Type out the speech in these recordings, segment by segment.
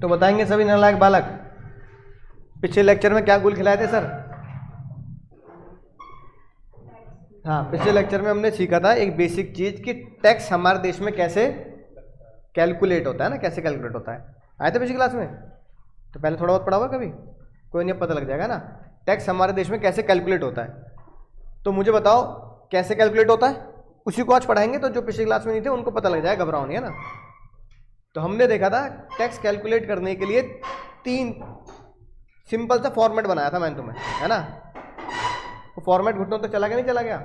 तो बताएंगे सभी नालायक बालक, पिछले लेक्चर में क्या गुल खिलाए थे सर? हाँ, पिछले लेक्चर में हमने सीखा था एक बेसिक चीज कि टैक्स हमारे देश में कैसे कैलकुलेट होता है ना, कैसे कैलकुलेट होता है। आए थे पिछली क्लास में? तो पहले थोड़ा बहुत पढ़ा होगा कभी, कोई नहीं, पता लग जाएगा ना टैक्स हमारे देश में कैसे कैलकुलेट होता है। तो मुझे बताओ कैसे कैलकुलेट होता है, उसी को आज पढ़ाएंगे। तो जो पिछली क्लास में नहीं थे उनको पता लग जाएगा, घबराओ नहीं, है ना। तो हमने देखा था टैक्स कैलकुलेट करने के लिए 3 सिंपल सा फॉर्मेट बनाया था मैंने तुम्हें, है ना। वो फॉर्मेट घुटनों तक चला गया, नहीं चला गया?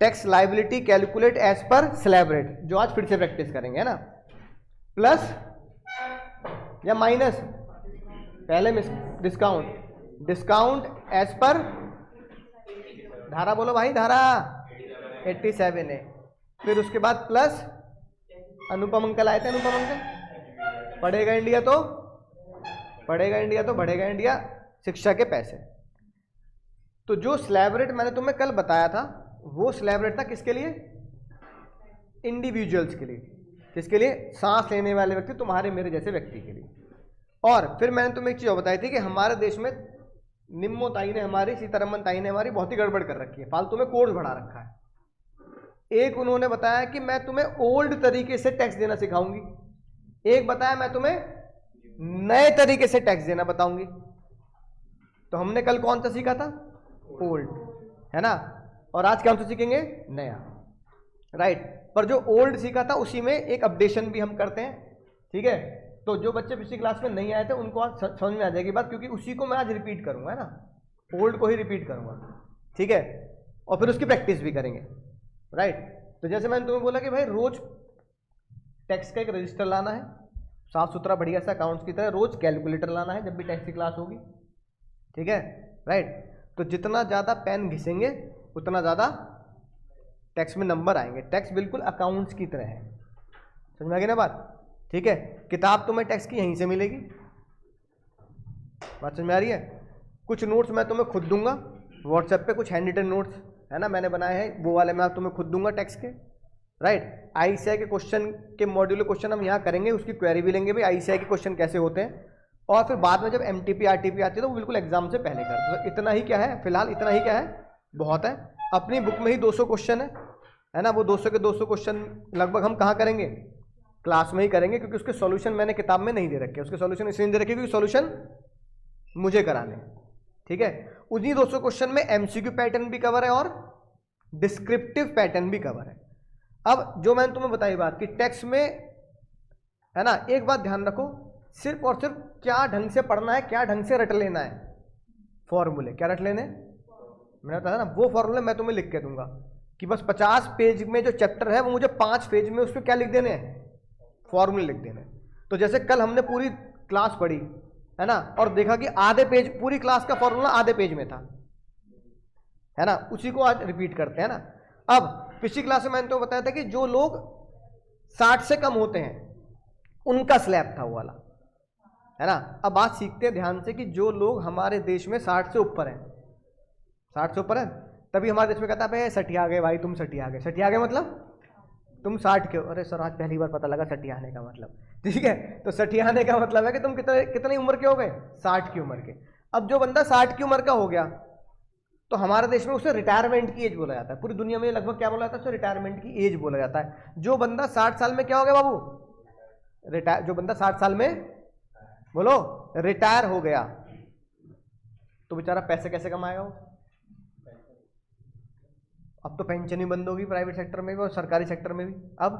Tax liability calculate as per slab rate, जो आज फिर से प्रैक्टिस करेंगे, है ना। प्लस या माइनस, पहले डिस्काउंट, डिस्काउंट एज पर धारा, बोलो भाई धारा 87 है। फिर उसके बाद प्लस अनुपम अंकल आए थे, अनुपम अंकल, पढ़ेगा इंडिया तो पढ़ेगा इंडिया तो बढ़ेगा इंडिया, शिक्षा के पैसे। तो जो स्लैब रेट मैंने तुम्हें कल बताया था वो स्लैब रेट था किसके लिए? इंडिविजुअल्स के लिए। किसके लिए? सांस लेने वाले व्यक्ति, तुम्हारे मेरे जैसे व्यक्ति के लिए। और फिर मैंने तुम्हें एक चीज और बताई थी कि हमारे देश में निम्मो ताई ने, हमारी सीतारमन ताई ने हमारी बहुत ही गड़बड़ कर रखी है, फालतू में कोर्स बढ़ा रखा है। एक उन्होंने बताया कि मैं तुम्हें ओल्ड तरीके से टैक्स देना सिखाऊंगी, एक बताया मैं तुम्हें नए तरीके से टैक्स देना बताऊंगी। तो हमने कल कौन सा सीखा था? ओल्ड, है ना। और आज क्या हम सीखेंगे? नया, राइट। पर जो ओल्ड सीखा था उसी में एक अपडेशन भी हम करते हैं, ठीक है। तो जो बच्चे पिछली क्लास में नहीं आए थे उनको आज समझ में आ जाएगी बात, क्योंकि उसी को मैं आज रिपीट करूंगा, है ना। ओल्ड को ही रिपीट करूंगा, ठीक है। और फिर उसकी प्रैक्टिस भी करेंगे, राइट। तो जैसे मैंने तुम्हें बोला कि भाई रोज टैक्स का एक रजिस्टर लाना है, साफ सुथरा बढ़िया सा अकाउंट्स की तरह, रोज कैलकुलेटर लाना है जब भी टैक्स की क्लास होगी, ठीक है, राइट। तो जितना ज़्यादा पेन घिसेंगे उतना ज़्यादा टैक्स में नंबर आएंगे। टैक्स बिल्कुल अकाउंट्स की तरह है, समझ में आ गई ना बात, ठीक है। किताब तुम्हें टैक्स की यहीं से मिलेगी, बात समझ में आ रही है। कुछ नोट्स मैं तुम्हें खुद दूंगा व्हाट्सएप पे, कुछ हैंड रिटन नोट्स, है ना, मैंने बनाए हैं, वो वाले मैं तुम्हें खुद दूंगा टैक्स के, राइट। आईसीआई के क्वेश्चन के मॉड्यूलर क्वेश्चन हम यहाँ करेंगे, उसकी क्वेरी भी लेंगे भाई आईसीआई के क्वेश्चन कैसे होते हैं। और फिर बाद में जब एमटीपी आरटीपी आती है तो वो बिल्कुल एग्जाम से पहले कर। तो इतना ही क्या है फिलहाल, इतना ही क्या है, बहुत है। अपनी बुक में ही 200 क्वेश्चन है ना। वो 200 के 200 क्वेश्चन लगभग हम कहाँ करेंगे? क्लास में ही करेंगे, क्योंकि उसके सॉल्यूशन मैंने किताब में नहीं दे रखे। उसके सॉल्यूशन इसलिए दे रखे क्योंकि सॉल्यूशन मुझे कराने, ठीक है। उन्हीं 200 क्वेश्चन में एमसीक्यू पैटर्न भी कवर है और डिस्क्रिप्टिव पैटर्न भी कवर है। अब जो मैंने तुम्हें बताई बात कि टैक्स में, है ना, एक बात ध्यान रखो, सिर्फ और सिर्फ क्या ढंग से पढ़ना है, क्या ढंग से रट लेना है फॉर्मूले, क्या रट लेने, मैंने बताया ना, वो फॉर्मूले मैं तुम्हें लिख के दूंगा कि बस 50 पेज में जो चैप्टर है वो मुझे 5 पेज में उस पर क्या लिख देने हैं, फॉर्मूले लिख देने। तो जैसे कल हमने पूरी क्लास पढ़ी, है ना, और देखा कि आधे पेज, पूरी क्लास का फॉर्मूला आधे पेज में था, है ना, उसी को आज रिपीट करते हैं ना। अब पिछली क्लास में मैंने तो बताया था कि जो लोग 60 से कम होते हैं उनका स्लैब था वो वाला, है ना। अब बात सीखते हैं ध्यान से कि जो लोग हमारे देश में 60 से ऊपर हैं, 60 से ऊपर है, तभी हमारे देश में कहता है सठिया गए भाई, तुम सठिया गए। सठिया गए मतलब तुम 60 के हो। अरे सर आज पहली बार पता लगा सठियाने का मतलब, ठीक है। तो सठियाने का मतलब है कि तुम कितनी उम्र के हो गए? 60 की उम्र के। अब जो बंदा 60 की उम्र का हो गया तो हमारे देश में उसे रिटायरमेंट की एज बोला जाता है। पूरी दुनिया में लगभग क्या बोला जाता है? उसे रिटायरमेंट की एज बोला जाता है। जो बंदा 60 साल में क्या हो गया बाबू? जो बंदा 60 साल में, बोलो, रिटायर हो गया, तो बेचारा पैसे कैसे कमाएगा वो? अब तो पेंशन ही बंद होगी प्राइवेट सेक्टर में भी और सरकारी सेक्टर में भी। अब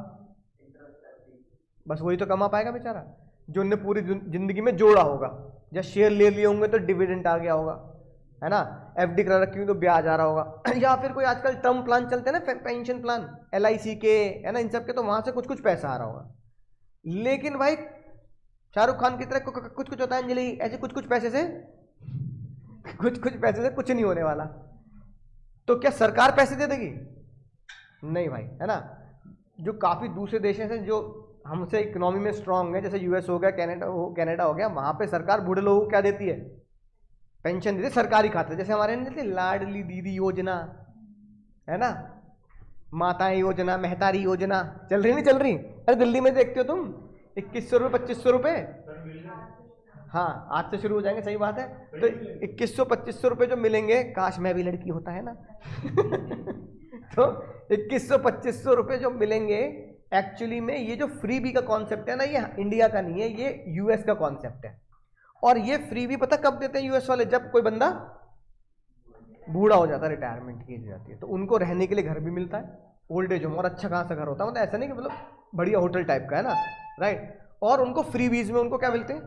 बस वही तो कमा पाएगा बेचारा जो उनने पूरी जिंदगी में जोड़ा होगा। या शेयर ले लिए होंगे तो डिविडेंड आ गया होगा, है ना, एफडी करा रखी हुई तो ब्याज आ रहा होगा। या फिर कोई आजकल टर्म प्लान चलते हैं ना, पेंशन प्लान, LIC के, है ना, इन सब के, तो वहां से कुछ कुछ पैसा आ रहा होगा। लेकिन भाई शाहरुख खान की तरह कुछ कुछ होता है अंजलि, ऐसे कुछ कुछ पैसे से कुछ नहीं होने वाला। तो क्या सरकार पैसे दे देगी? नहीं भाई, है ना। जो काफी दूसरे देश हैं जो हमसे इकोनॉमी में स्ट्रांग है, जैसे यूएस हो गया, कनाडा हो गया, वहां पे सरकार बूढ़े लोगों को क्या देती है? पेंशन देती है सरकारी खाते। जैसे हमारे यहाँ देती लाडली दीदी योजना, है ना, माताएं योजना, महतारी योजना चल रही नहीं चल रही? अरे दिल्ली में देखते हो तुम 2100 रुपये 2500 रुपये, हाँ आज से शुरू हो जाएंगे, सही बात है। तो 2100 2500 रुपये जो मिलेंगे, काश मैं भी लड़की होता है ना तो 2100 2500 रुपये जो मिलेंगे, एक्चुअली में ये जो फ्री बी का कॉन्सेप्ट है ना, ये इंडिया का नहीं है, ये यूएस का कॉन्सेप्ट है। और ये फ्री बी पता कब देते हैं यूएस वाले? जब कोई बंदा बूढ़ा हो जाता है, रिटायरमेंट की एज जाती है, तो उनको रहने के लिए घर भी मिलता है ओल्ड एज होम, और अच्छा खासा घर होता है, मतलब ऐसा नहीं कि मतलब बढ़िया होटल टाइप का है ना, राइट। और उनको फ्री बीज में उनको क्या मिलते हैं?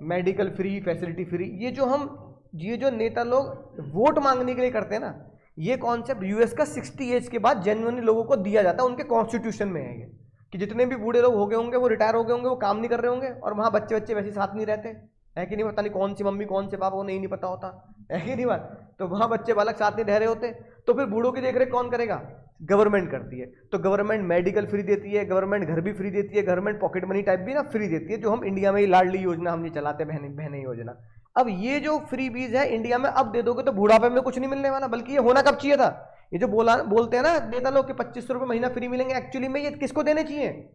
Medical free, facility free. ये जो नेता लोग वोट मांगने के लिए करते हैं ना, ये कॉन्सेप्ट यूएस का 60 एज के बाद जेन्युइनली लोगों को दिया जाता है, उनके कॉन्स्टिट्यूशन में है ये, कि जितने भी बूढ़े लोग हो गए होंगे, वो रिटायर हो गए होंगे, वो काम नहीं कर रहे होंगे, और वहाँ बच्चे वैसे साथ नहीं रहते है कि नहीं, पता नहीं कौन सी मम्मी कौन से पापा, वो नहीं पता होता है कि नहीं बात। तो वहाँ बच्चे बालक साथ नहीं रह रहे होते, तो फिर बूढ़ों की देखरेख कौन करेगा? गवर्नमेंट करती है। तो गवर्नमेंट मेडिकल फ्री देती है, गवर्नमेंट घर भी फ्री देती है, गवर्नमेंट पॉकेट मनी टाइप भी ना फ्री देती है, जो हम इंडिया में ही लाडली योजना हम ये चलाते हैं, बहने योजना। अब ये जो फ्री बीज है इंडिया में, अब दे दोगे तो बुढ़ापे में कुछ नहीं मिलने वाला, बल्कि ये होना कब चाहिए था? ये जो बोलते हैं ना नेता लोग कि 2500 रुपये महीना फ्री मिलेंगे, एक्चुअली में ये किसको देने चाहिए?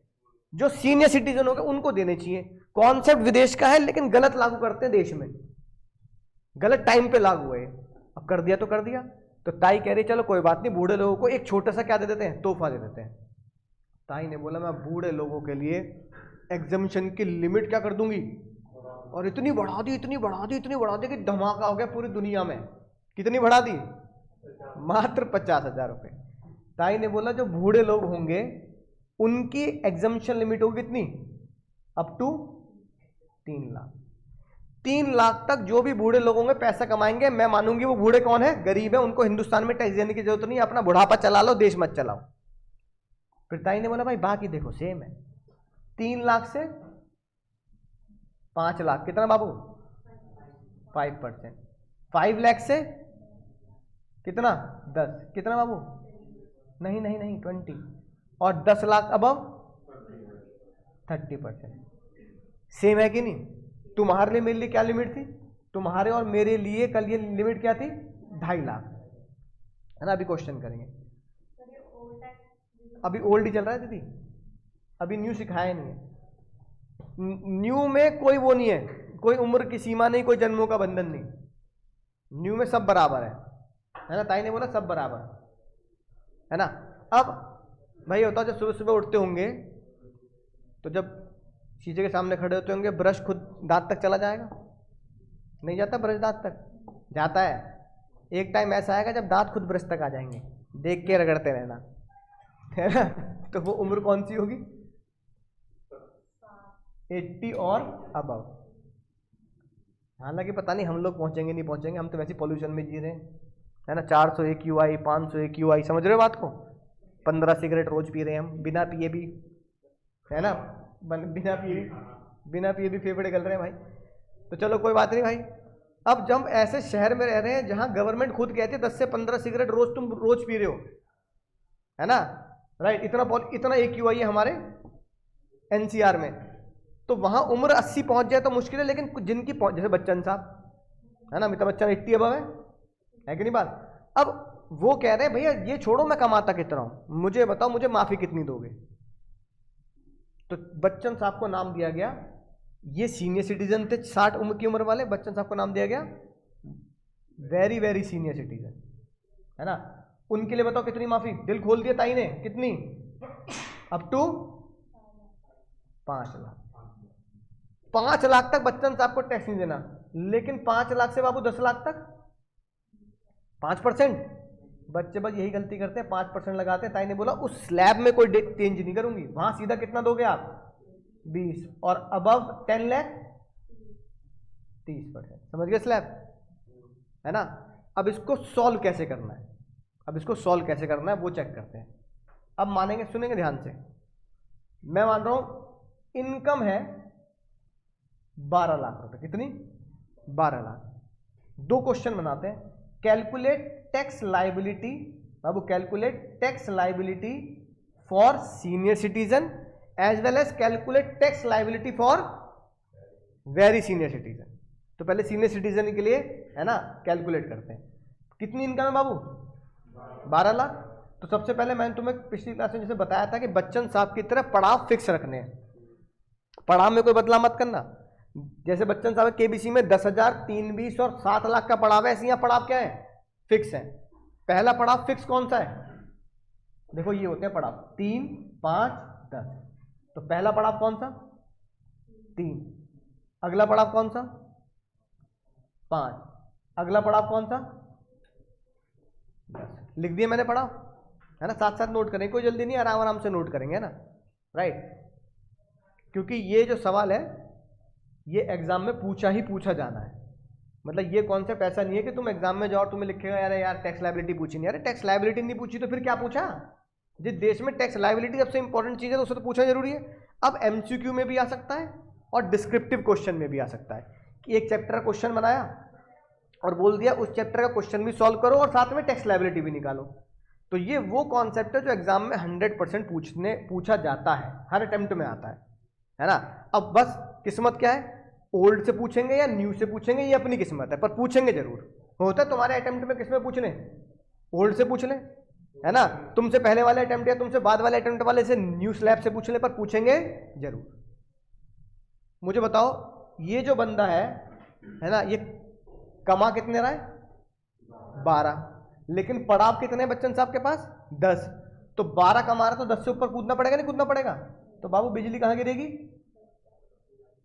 जो सीनियर सिटीजन हो गए उनको देने चाहिए। कॉन्सेप्ट विदेश का है, लेकिन गलत लागू करते हैं देश में, गलत टाइम पे लागू है। अब कर दिया तो कर दिया। तो ताई कह रही चलो कोई बात नहीं, बूढ़े लोगों को एक छोटा सा क्या दे देते हैं? तोहफा दे देते हैं। ताई ने बोला मैं बूढ़े लोगों के लिए एग्जामिशन की लिमिट क्या कर दूंगी, और इतनी बढ़ा दी, इतनी बढ़ा दी, इतनी बढ़ा दी कि धमाका हो गया पूरी दुनिया में। कितनी बढ़ा दी? मात्र 50,000 रुपये। ताई ने बोला जो बूढ़े लोग होंगे उनकी एग्जामिशन लिमिट होगी कितनी? Up to 3 lakh. 3 लाख तक जो भी बूढ़े लोग होंगे पैसा कमाएंगे। मैं मानूंगी वो बूढ़े कौन है? गरीब है, उनको हिंदुस्तान में टैक्स देने की जरूरत नहीं है, अपना बुढ़ापा चला लो, देश मत चलाओ। फिर ताई ने बोला भाई बाकी देखो सेम है, 3 लाख से 5 लाख, कितना बाबू? 5%। 5 लाख से कितना? 10, कितना बाबू? नहीं 20। और 10 लाख अबव 30%। सेम है कि नहीं? तुम्हारे लिए मेरे लिए क्या लिमिट थी? तुम्हारे और मेरे लिए कल ये लिमिट क्या थी? 2.5 लाख, है ना। अभी क्वेश्चन करेंगे। अभी ओल्ड ही चल रहा है दीदी, अभी न्यू सिखाया नहीं है। न्यू में कोई वो नहीं है, कोई उम्र की सीमा नहीं, कोई जन्मों का बंधन नहीं। न्यू में सब बराबर है ना। ताई ने बोला सब बराबर है ना। अब भाई होता जब सुबह सुबह उठते होंगे तो जब शीशे के सामने खड़े होते होंगे, ब्रश खुद दांत तक चला जाएगा? नहीं जाता ब्रश दांत तक? जाता है। एक टाइम ऐसा आएगा जब दांत खुद ब्रश तक आ जाएंगे, देख के रगड़ते रहना, है ना। तो वो उम्र कौन सी होगी? 80 और अबव। हालांकि पता नहीं हम लोग पहुंचेंगे नहीं पहुंचेंगे, हम तो वैसे पॉल्यूशन में जी रहे हैं, है ना। 400 AQI, 500 AQI, समझ रहे हो बात को। 15 सिगरेट रोज पी रहे हैं हम, बिना पिए भी, है ना, बिना पिए भी फेफड़े गल रहे हैं भाई। तो चलो कोई बात नहीं भाई। अब जब ऐसे शहर में रह रहे हैं जहां गवर्नमेंट खुद कहती है 10 से 15 सिगरेट रोज तुम रोज पी रहे हो, है ना, राइट। इतना AQI है हमारे NCR में, तो वहां उम्र 80 पहुंच जाए तो मुश्किल है। लेकिन जिनकी जैसे बच्चन साहब, है ना, अमिताभ बच्चन 80 अबव है कि नहीं बात। अब वो कह रहे हैं भैया ये छोड़ो मैं कमाता कितना हूं, मुझे बताओ मुझे माफी कितनी दोगे। तो बच्चन साहब को नाम दिया गया, ये सीनियर सिटीजन थे 60 उम्र की उम्र वाले, बच्चन साहब को नाम दिया गया वेरी वेरी सीनियर सिटीजन, है ना। उनके लिए बताओ कितनी माफी, दिल खोल दिया ताई ने, कितनी? Up to 5 lakh. 5 लाख तक बच्चन साहब को टैक्स नहीं देना। लेकिन 5 लाख से बाबू 10 लाख तक 5%। बच्चे बस यही गलती करते हैं, 5% लगाते हैं। ताई ने बोला उस स्लैब में कोई चेंज नहीं करूंगी, वहां सीधा कितना दोगे आप? 20, और अबव 10 लाख 30%। समझ गए स्लैब, है ना। अब इसको सॉल्व कैसे करना है, वो चेक करते हैं। अब मानेंगे, सुनेंगे ध्यान से। मैं मान रहा हूं इनकम है 12 लाख रुपए। कितनी? 12 लाख। 2 क्वेश्चन बनाते हैं। कैलकुलेट टैक्स लाइबिलिटी, बाबू calculate tax liability for senior citizen as well as calculate tax liability for very senior citizen. तो पहले सीनियर सिटीजन के लिए, है ना, कैलकुलेट करते हैं। कितनी इनकम है बाबू? 12 लाख। तो सबसे पहले मैंने तुम्हें पिछली क्लास में जैसे बताया था कि बच्चन साहब की तरह पड़ाव फिक्स रखने हैं। पड़ाव में कोई बदलाव मत करना। जैसे बच्चन साहब केबीसी में 10,000, 3 20 और 7 लाख का पड़ाव है, ऐसे यहाँ पड़ाव क्या है? फिक्स है। पहला पड़ाव फिक्स कौन सा है? देखो ये होते हैं पड़ाव 3, 5, 10। तो पहला पड़ाव कौन सा? 3। अगला पड़ाव कौन सा? 5। अगला पड़ाव कौन सा? 10। लिख दिया मैंने पड़ाव, है ना। साथ साथ नोट करेंगे, कोई जल्दी नहीं, आराम आराम से नोट करेंगे, है ना, राइट। क्योंकि ये जो सवाल है ये एग्जाम में पूछा ही पूछा जाना है। मतलब ये कॉन्सेप्ट ऐसा नहीं है कि तुम एग्जाम में जाओ तुम्हें लिखेगा यार टैक्स लायबिलिटी पूछी नहीं। अरे टैक्स लायबिलिटी नहीं पूछी तो फिर क्या पूछा? जिस देश में टैक्स लायबिलिटी सबसे इंपॉर्टेंट चीज है तो उसे तो पूछना जरूरी है। अब एमसीक्यू में भी आ सकता है और डिस्क्रिप्टिव क्वेश्चन में भी आ सकता है कि एक चैप्टर का क्वेश्चन बनाया और बोल दिया उस चैप्टर का क्वेश्चन भी सॉल्व करो और साथ में टैक्स लायबिलिटी भी निकालो। तो ये वो कॉन्सेप्ट है जो एग्जाम में 100% पूछा जाता है, हर अटेम्प्ट में आता है ना। अब बस किस्मत क्या है, ओल्ड से पूछेंगे या न्यू से पूछेंगे, ये अपनी किस्मत है, पर पूछेंगे जरूर। होता है तुम्हारे अटेम्प्ट में किसमें पूछ लें? ओल्ड से पूछ लें, है ना। तुमसे पहले वाले अटेम्प्ट या तुमसे बाद वाले अटेम्प्ट वाले से न्यू स्लैब से पूछ लें, पर पूछेंगे जरूर। मुझे बताओ ये जो बंदा है ना, ये कमा कितने रहा है? 12, लेकिन पड़ाव कितने बच्चन साहब के पास? 10। तो 12 कमा रहा तो 10 से ऊपर कूदना पड़ेगा, नहीं कूदना पड़ेगा? तो बाबू बिजली कहां गिरेगी?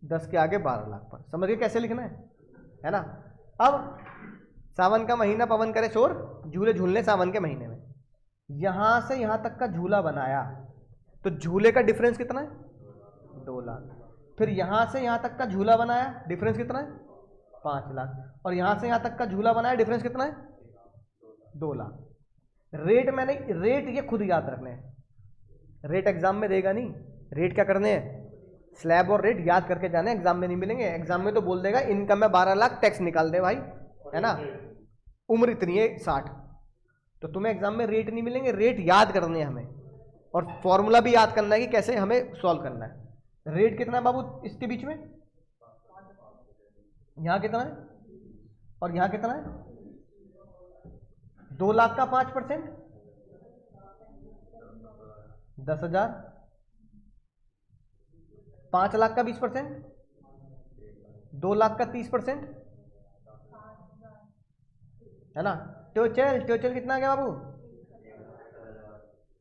10 के आगे 12 लाख पर। समझ गए कैसे लिखना है ना। अब सावन का महीना पवन करे शोर, झूले झूलने सावन के महीने में। यहां से यहां तक का झूला बनाया तो झूले का डिफरेंस कितना है? 2 लाख। फिर यहां से यहां तक का झूला बनाया, डिफरेंस कितना है? 5 लाख। और यहां से यहां तक का झूला बनाया, डिफरेंस कितना है? 2 लाख। रेट ये खुद याद रखने हैं, रेट एग्जाम में देगा नहीं। रेट क्या करने हैं? स्लैब और रेट याद करके जाने, एग्जाम में नहीं मिलेंगे। एग्जाम में तो बोल देगा इनकम है 12 लाख, टैक्स निकाल दे भाई, है ना, उम्र इतनी है 60। तो तुम्हें एग्जाम में रेट नहीं मिलेंगे, रेट याद करने हैं हमें, और फॉर्मूला भी याद करना है कि कैसे हमें सॉल्व करना है। रेट कितना है बाबू इसके बीच में? यहां कितना है और यहां कितना है? 2 लाख का 5%, 10,000। 5 लाख का 20%, 2 लाख का 30%, है ना। टोटल कितना आ गया बाबू?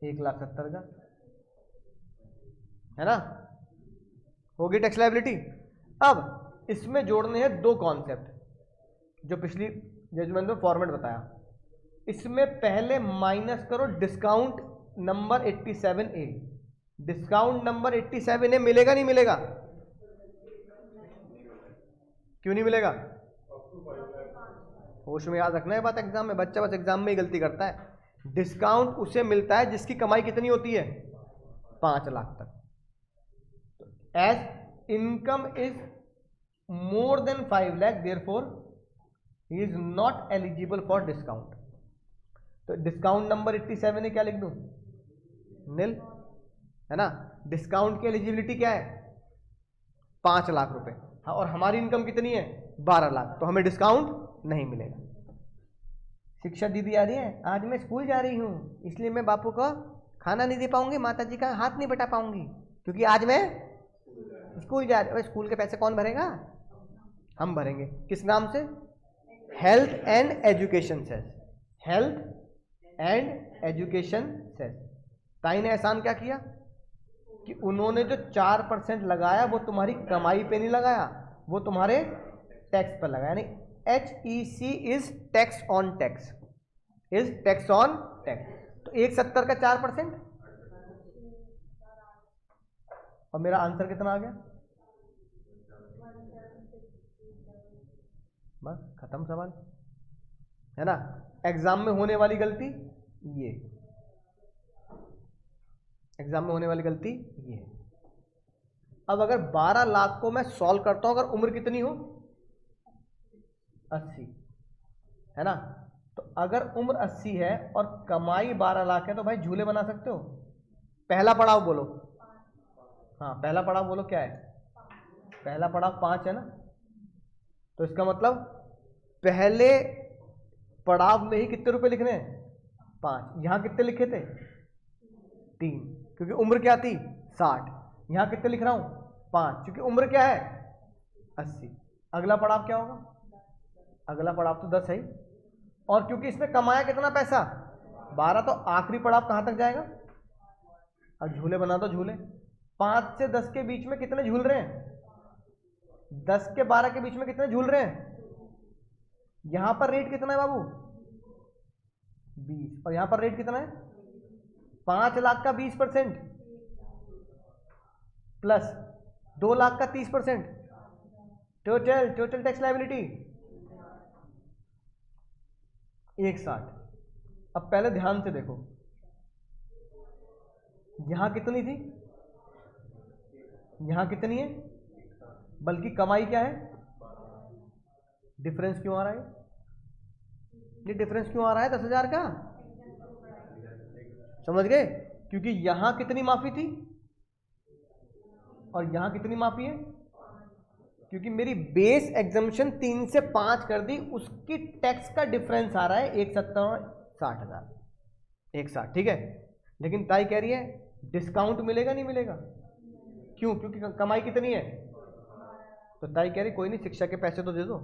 1,70,000, है ना। होगी टैक्स लायबिलिटी। अब इसमें जोड़ने हैं 2 कॉन्सेप्ट जो पिछली जजमेंट में फॉर्मेट बताया। इसमें पहले माइनस करो discount number 87A। Discount number 87A मिलेगा नहीं मिलेगा? क्यों नहीं मिलेगा? होश में याद रखना है बात, एग्जाम में बच्चा बस एग्जाम में ही गलती करता है। डिस्काउंट उसे मिलता है जिसकी कमाई कितनी होती है? 5 लाख तक। As income is more than 5 lakh therefore he is not eligible for discount. तो डिस्काउंट नंबर 87 क्या लिख दूं? नील, है ना। डिस्काउंट की एलिजिबिलिटी क्या है? 5 लाख रुपए। हाँ, और हमारी इनकम कितनी है? 12 लाख। तो हमें डिस्काउंट नहीं मिलेगा। शिक्षा दीदी आ रही है, आज मैं स्कूल जा रही हूं इसलिए मैं बापू को खाना नहीं दे पाऊंगी, माता जी का हाथ नहीं बटा पाऊंगी क्योंकि आज मैं स्कूल जा रही हूं। स्कूल के पैसे कौन भरेगा? हम भरेंगे। किस नाम से? Health and education cess. Health and education cess. ताई ने एहसान क्या किया कि उन्होंने जो 4% लगाया वो तुम्हारी कमाई पे नहीं लगाया, वो तुम्हारे टैक्स पर लगाया। यानी HEC is tax on tax, is tax on tax. तो 170 का 4%, और मेरा आंसर कितना आ गया? बस खत्म सवाल, है ना। एग्जाम में होने वाली गलती ये, एग्जाम में होने वाली गलती ये है। अब अगर 12 लाख को मैं सॉल्व करता हूं, अगर उम्र कितनी हो? 80, है ना। तो अगर उम्र 80 है और कमाई 12 लाख है तो भाई झूले बना सकते हो। पहला पड़ाव बोलो। हाँ, पहला पड़ाव बोलो क्या है? पहला पड़ाव 5 है ना। तो इसका मतलब पहले पड़ाव में ही कितने रुपए लिखने हैं? 5। यहां कितने लिखे थे? 3, क्योंकि उम्र क्या थी? 60। यहां कितने लिख रहा हूं? 5, क्योंकि उम्र क्या है 80। अगला पड़ाव क्या होगा, अगला पड़ाव तो 10 है ही, और क्योंकि इसमें कमाया कितना पैसा 12, तो आखिरी पड़ाव कहां तक जाएगा। अब झूले बना दो, झूले 5 से 10 के बीच में कितने झूल रहे हैं, 10 के 12 के बीच में कितने झूल रहे हैं। यहां पर रेट कितना है बाबू 20, और यहां पर रेट कितना है 5 लाख का 20% प्लस 2 लाख का 30%, टोटल टैक्स लायबिलिटी 160। अब पहले ध्यान से देखो, यहां कितनी थी, यहां कितनी है, बल्कि कमाई क्या है, डिफरेंस क्यों आ रहा है, ये डिफरेंस क्यों आ रहा है 10,000 का, समझ गए। क्योंकि यहां कितनी माफी थी और यहां कितनी माफी है, क्योंकि मेरी बेस एग्जम्पशन 3 से 5 कर दी, उसकी टैक्स का डिफरेंस आ रहा है 1,70,60,000, 160, ठीक है। लेकिन ताई कह रही है डिस्काउंट मिलेगा नहीं मिलेगा, क्यों, क्योंकि कमाई कितनी है। तो ताई कह रही कोई नहीं, शिक्षा के पैसे तो दे दो,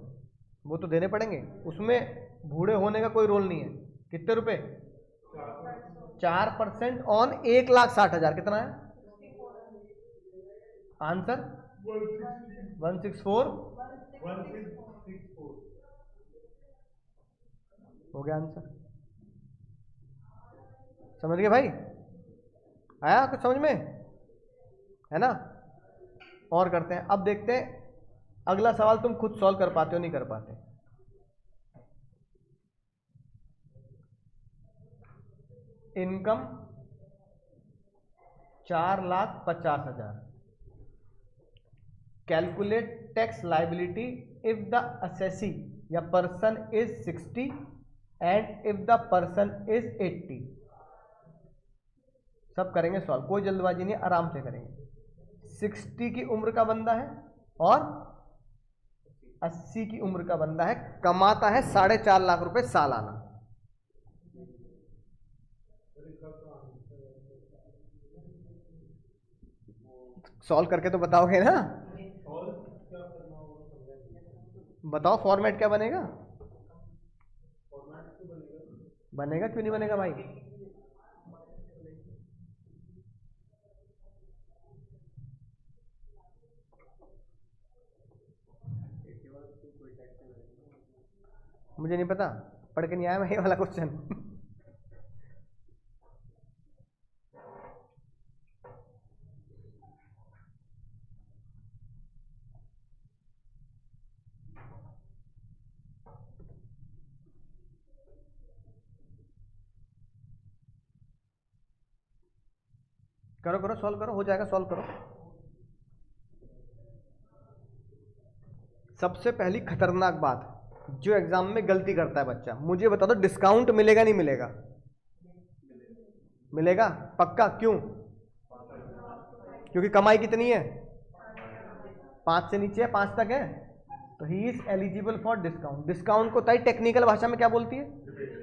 वो तो देने पड़ेंगे, उसमें बूढ़े होने का कोई रोल नहीं है। कितने रुपए 4% ऑन 1,60,000 कितना है आंसर 164 हो गया आंसर। समझ गए भाई, आया कुछ समझ में, है ना। और करते हैं, अब देखते हैं अगला सवाल तुम खुद सॉल्व कर पाते हो नहीं कर पाते। Income 4,50,000, calculate tax liability if the assessee या person is 60 and if the person is 80। सब करेंगे सॉल्व, कोई जल्दबाजी नहीं, आराम से करेंगे। 60 की उम्र का बंदा है और 80 की उम्र का बंदा है, कमाता है 4.5 लाख रुपए सालाना। सॉल्व करके तो बताओगे ना, बताओ फॉर्मेट क्या बनेगा, बनेगा क्यों नहीं बनेगा भाई। मुझे नहीं पता, पढ़ के नहीं आया मैं ये वाला क्वेश्चन। करो करो सॉल्व करो, हो जाएगा, सॉल्व करो। सबसे पहली खतरनाक बात जो एग्जाम में गलती करता है बच्चा, मुझे बता दो डिस्काउंट मिलेगा नहीं मिलेगा, मिलेगा पक्का, क्यों, क्योंकि कमाई कितनी है 5 से नीचे है, 5 तक है, तो he is eligible for discount. Discount को ताई टेक्निकल भाषा में क्या बोलती है,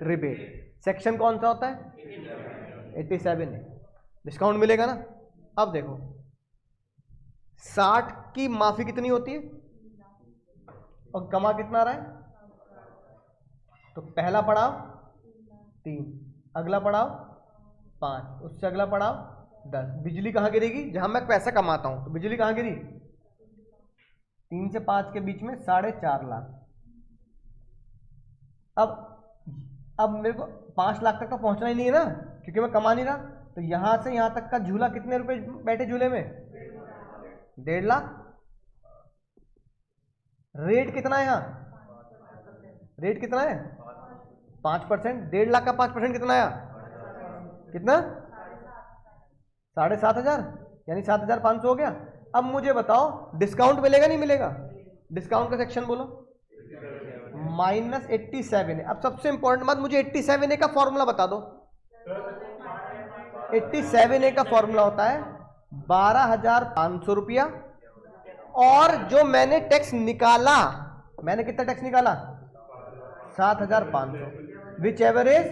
रिबेट। सेक्शन कौन सा होता है 87 है, डिस्काउंट मिलेगा ना। अब देखो 60 की माफी कितनी होती है और कमा कितना रहा है, तो पहला पड़ाव 3, अगला पड़ाव 5, उससे अगला पड़ाव 10। बिजली कहां गिरेगी, जहां मैं पैसा कमाता हूं, तो बिजली कहां गिरी 3 से 5 के बीच में 4.5 लाख। अब मेरे को 5 लाख तक तो पहुंचना ही नहीं है ना, क्योंकि मैं कमा नहीं रहा, तो यहां से यहां तक का झूला कितने रुपए बैठे झूले में 1.5 लाख। रेट कितना है यहाँ, रेट कितना है 5%, 1.5 लाख का 5% कितना आया, कितना 7,500, यानी 7,500 हो गया। अब मुझे बताओ डिस्काउंट मिलेगा नहीं मिलेगा, डिस्काउंट का सेक्शन बोलो -87 है। अब सबसे इंपॉर्टेंट बात, मुझे 87A का फॉर्मूला बता दो। 87A का फॉर्मूला होता है 12,500 रुपया, और जो मैंने टैक्स निकाला, मैंने कितना टैक्स निकाला 7,500, विच एवरेज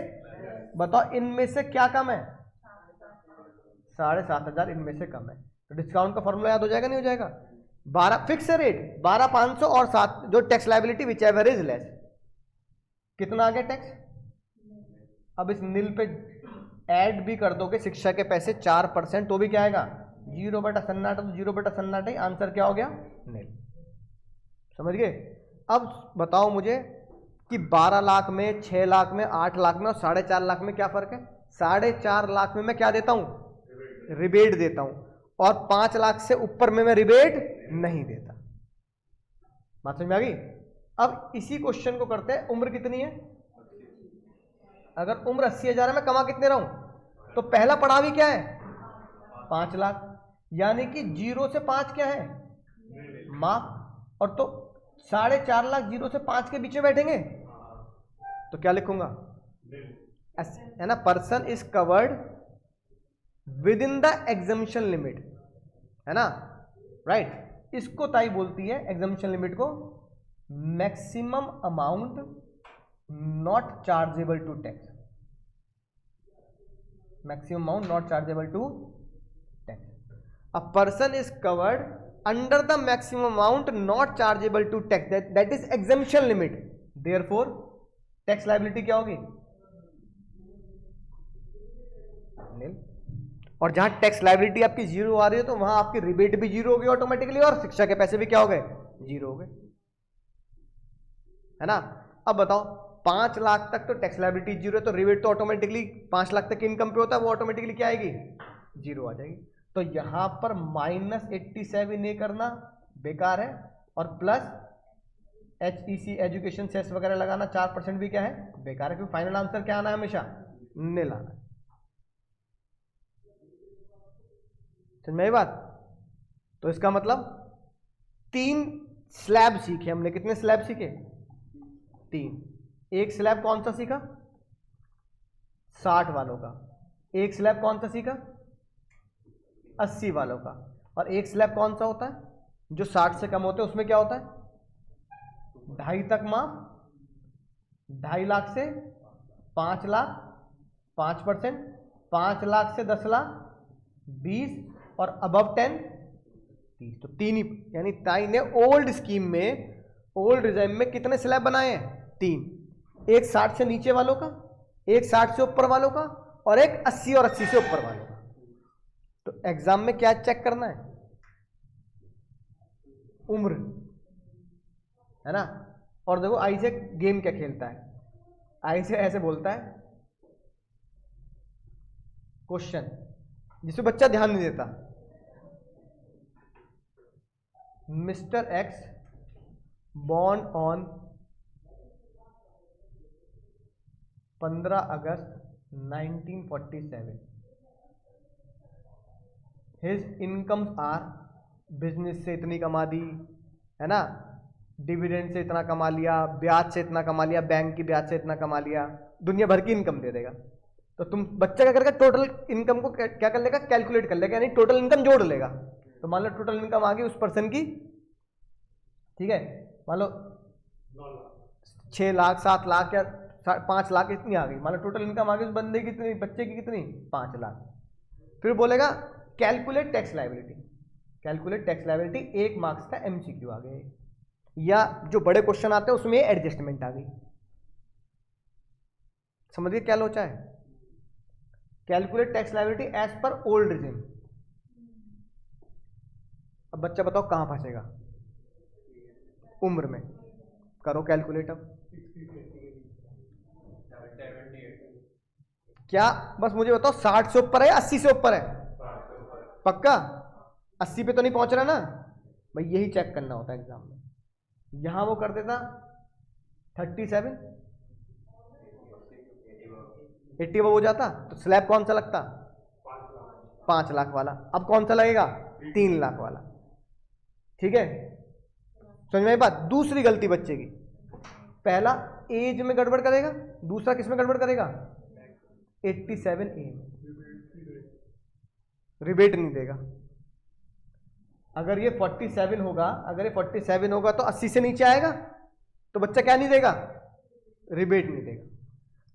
बताओ इनमें से क्या कम है 7,500, इनमें से कम है। तो डिस्काउंट का फॉर्मूला याद हो जाएगा, नहीं हो जाएगा? 12 फिक्स रेट 12,500 और 7 जो tax liability which ever is less, कितना आ गया टैक्स? अब इस नील पे ऐड भी कर दोगे शिक्षा के पैसे 4%, तो भी क्या आएगा? 0/सन्नाटा, तो 0/सन्नाटा ही आंसर क्या हो गया? नील। समझ गए? अब बताओ मुझे कि 12 लाख में, 6 लाख में, 8 लाख में और 4.5 लाख में क्या फर्क है? 4.5 लाख में मैं क्या देता हूं? रिबेट देता हूं, और 5 लाख से ऊपर में मैं रिबेट नहीं देता। बात समझ में आ गई? अब इसी क्वेश्चन को करते हैं, उम्र कितनी है? अगर उम्र 80,000 है, मैं कमा कितने रहा हूं? तो पहला पढ़ा भी क्या है? 5 लाख, यानी कि 0 से 5 क्या है? माफ। और तो 4.5 लाख 0 से 5 के बीच में बैठेंगे, तो क्या लिखूंगा? है ना, person is covered within the exemption limit, है ना, राइट। इसको ताई बोलती है एग्जम्पशन लिमिट को maximum amount not chargeable to tax, maximum amount not chargeable to tax. A person is covered under the maximum amount not chargeable to tax, that is exemption limit, therefore tax liability क्या होगी? nil। और जहां tax liability आपकी 0 आ रही है, तो वहां आपकी रिबेट भी 0 होगी ऑटोमेटिकली, और शिक्षा के पैसे भी क्या हो गए? 0 हो गए, है ना। अब बताओ 5 लाख तक तो टैक्स लायबिलिटी 0 है, तो रिबेट तो ऑटोमेटिकली 5 लाख तक की इनकम पे होता है, वो ऑटोमेटिकली क्या आएगी? 0 आ जाएगी। तो यहां पर -87 करना बेकार है, और प्लस HEC एजुकेशन सेस वगैरह लगाना 4% भी क्या है? बेकार है, क्योंकि फाइनल आंसर क्या आना है? हमेशा नील आना है। समझ में आई बात? तो इसका मतलब 3 स्लैब सीखे हमने। कितने स्लैब सीखे? 3। एक स्लैब कौन सा सीखा? 60 वालों का। एक स्लैब कौन सा सीखा? 80 वालों का। और एक स्लैब कौन सा होता है? जो 60 से कम होते हैं, उसमें क्या होता है? 2.5 तक माफ, 2.5 लाख से 5 लाख 5%, 5 लाख से 10 लाख 20, और अबव 10 30। तो 3 ही, यानी ताई ने ओल्ड स्कीम में, ओल्ड रिजाइम में कितने स्लैब बनाए हैं? 3। एक 60 से नीचे वालों का, एक 60 से ऊपर वालों का, और एक 80 और 80 से ऊपर वालों का। तो एग्जाम में क्या चेक करना है? उम्र, है ना। और देखो आई से गेम क्या खेलता है, आई से ऐसे बोलता है क्वेश्चन जिसमें बच्चा ध्यान नहीं देता। Mister X born on 15 August 1947, his incomes are, business से इतनी कमा दी, है ना, डिविडेंड से इतना कमा लिया, ब्याज से इतना कमा लिया, बैंक की ब्याज से इतना कमा लिया, दुनिया भर की इनकम दे देगा। तो तुम बच्चा क्या करेगा? टोटल इनकम को क्या कर लेगा? कैलकुलेट कर लेगा, यानी टोटल इनकम जोड़ लेगा। तो मान लो टोटल इनकम आ गई उस पर्सन की, ठीक है, मान लो 6 लाख 7 लाख या 5 लाख इतनी आ गई, मान लो टोटल इनकम आ गई उस बंदे की कितनी, बच्चे की कितनी? 5 लाख। फिर बोलेगा calculate tax liability, calculate tax liability, 1 marks का MCQ आ गया, या जो बड़े क्वेश्चन आते हैं उसमें एडजस्टमेंट आ गई। समझिए क्या लोचा है? Calculate tax liability as per old regime. अब बच्चा बताओ कहां फंसेगा? उम्र में। करो कैलकुलेट। अब क्या, बस मुझे बताओ 60 से ऊपर है या 80 से ऊपर है? पक्का 80 पे तो नहीं पहुंच रहा ना भाई, यही चेक करना होता है एग्जाम में। यहां वो कर देता 37, 80 हो जाता, तो स्लैब कौन सा लगता? 5 लाख वाला। अब कौन सा लगेगा? 3 लाख वाला। ठीक है, समझ में आई बात? दूसरी गलती बच्चे की, पहला एज में गड़बड़ करेगा, दूसरा किस में गड़बड़ करेगा? 87A में रिबेट नहीं देगा। अगर ये 47 होगा, अगर ये 47 होगा तो 80 से नीचे आएगा, तो बच्चा क्या नहीं देगा? रिबेट नहीं देगा।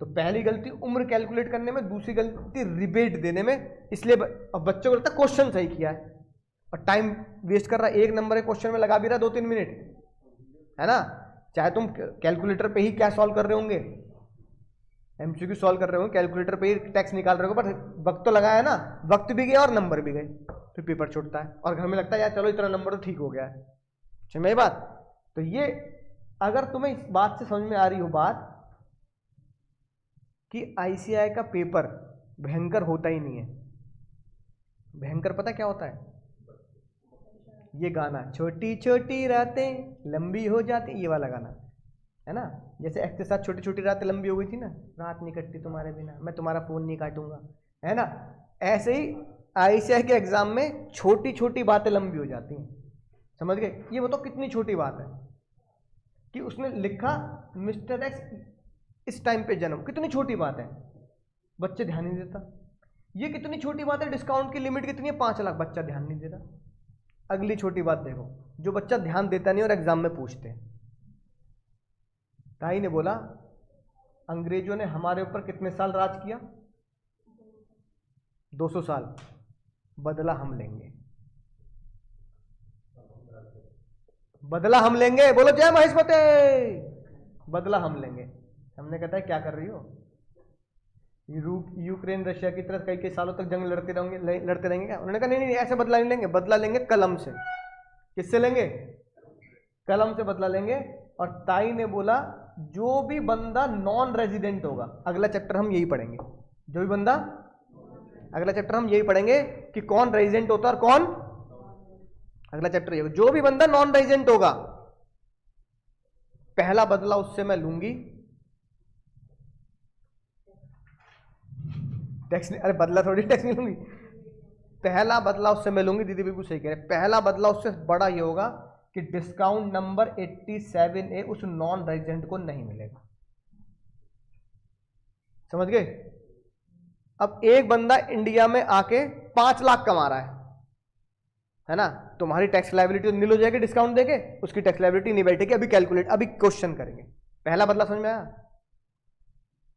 तो पहली गलती उम्र कैलकुलेट करने में, दूसरी गलती रिबेट देने में। इसलिए अब बच्चों को लगता है क्वेश्चन सही किया है, और टाइम वेस्ट कर रहा है, एक नंबर के क्वेश्चन में लगा भी रहा 2-3 मिनट, है ना। चाहे तुम कैलकुलेटर पे ही क्या सॉल्व कर रहे होंगे, एमसीक्यू सॉल्व कर रहे हो, कैलकुलेटर पे ही टैक्स निकाल रहे हो, पर वक्त तो लगा है ना, वक्त भी गया और नंबर भी गए, फिर पेपर छूटता है और घर में लगता है यार चलो इतना नंबर तो ठीक हो गया है। समझ में बात? तो ये अगर तुम्हें इस बात से समझ में आ रही हो बात कि आईसीएआई का पेपर भयंकर होता ही नहीं है। भयंकर पता क्या होता है? ये गाना छोटी छोटी रातें लंबी हो जाती, ये वाला गाना है ना। जैसे एक्स के साथ छोटी छोटी रातें लंबी हो गई थी ना, रात नहीं कटती तुम्हारे बिना, मैं तुम्हारा फोन नहीं काटूंगा, है ना। ऐसे ही आईसीएआई के एग्जाम में छोटी छोटी बातें लंबी हो जाती हैं। समझ गए? ये बताओ कितनी छोटी बात है कि उसने लिखा मिस्टर एक्स इस टाइम पे जन्म, कितनी छोटी बात है, बच्चे ध्यान नहीं देता। ये कितनी छोटी बात है, डिस्काउंट की लिमिट कितनी है 5 लाख, बच्चा ध्यान नहीं देता। अगली छोटी बात देखो, जो बच्चा ध्यान देता नहीं और एग्जाम में पूछते हैं। ताई ने बोला अंग्रेजों ने हमारे ऊपर कितने साल राज किया? 200 साल, बदला हम लेंगे, बदला हम लेंगे। बोलो जय महेशमती, बदला हम लेंगे। हमने कहता है क्या कर रही हो, यूक्रेन रशिया की तरह कई सालों तक जंग लड़ते रहेंगे क्या? उन्होंने कहा नहीं नहीं ऐसे बदला नहीं लेंगे, बदला लेंगे कलम से। किससे लेंगे? कलम से बदला लेंगे। और ताई ने बोला जो भी बंदा नॉन रेजिडेंट होगा, अगला चैप्टर हम यही पढ़ेंगे, जो भी बंदा, अगला चैप्टर हम यही पढ़ेंगे कि कौन रेजिडेंट होता है और कौन, अगला चैप्टर ये, जो भी बंदा नॉन रेजिडेंट होगा पहला बदला उससे मैं लूंगी, टैक्स नहीं, अरे बदला थोड़ी टैक्स नहीं लूंगी, पहला बदला उससे मैं लूंगी। दीदी बिल्कुल सही कह रहे, पहला बदला उससे बड़ा ये होगा कि डिस्काउंट नंबर 87A उस नॉन रेजिडेंट को नहीं मिलेगा। समझ गए? अब एक बंदा इंडिया में आके 5 लाख कमा रहा है ना, तुम्हारी टैक्स लायबिलिटी तो नील हो जाएगी डिस्काउंट देके, उसकी टैक्स लायबिलिटी नहीं बैठेगी। अभी कैलकुलेट, अभी क्वेश्चन करेंगे। पहला बदला समझ में आया?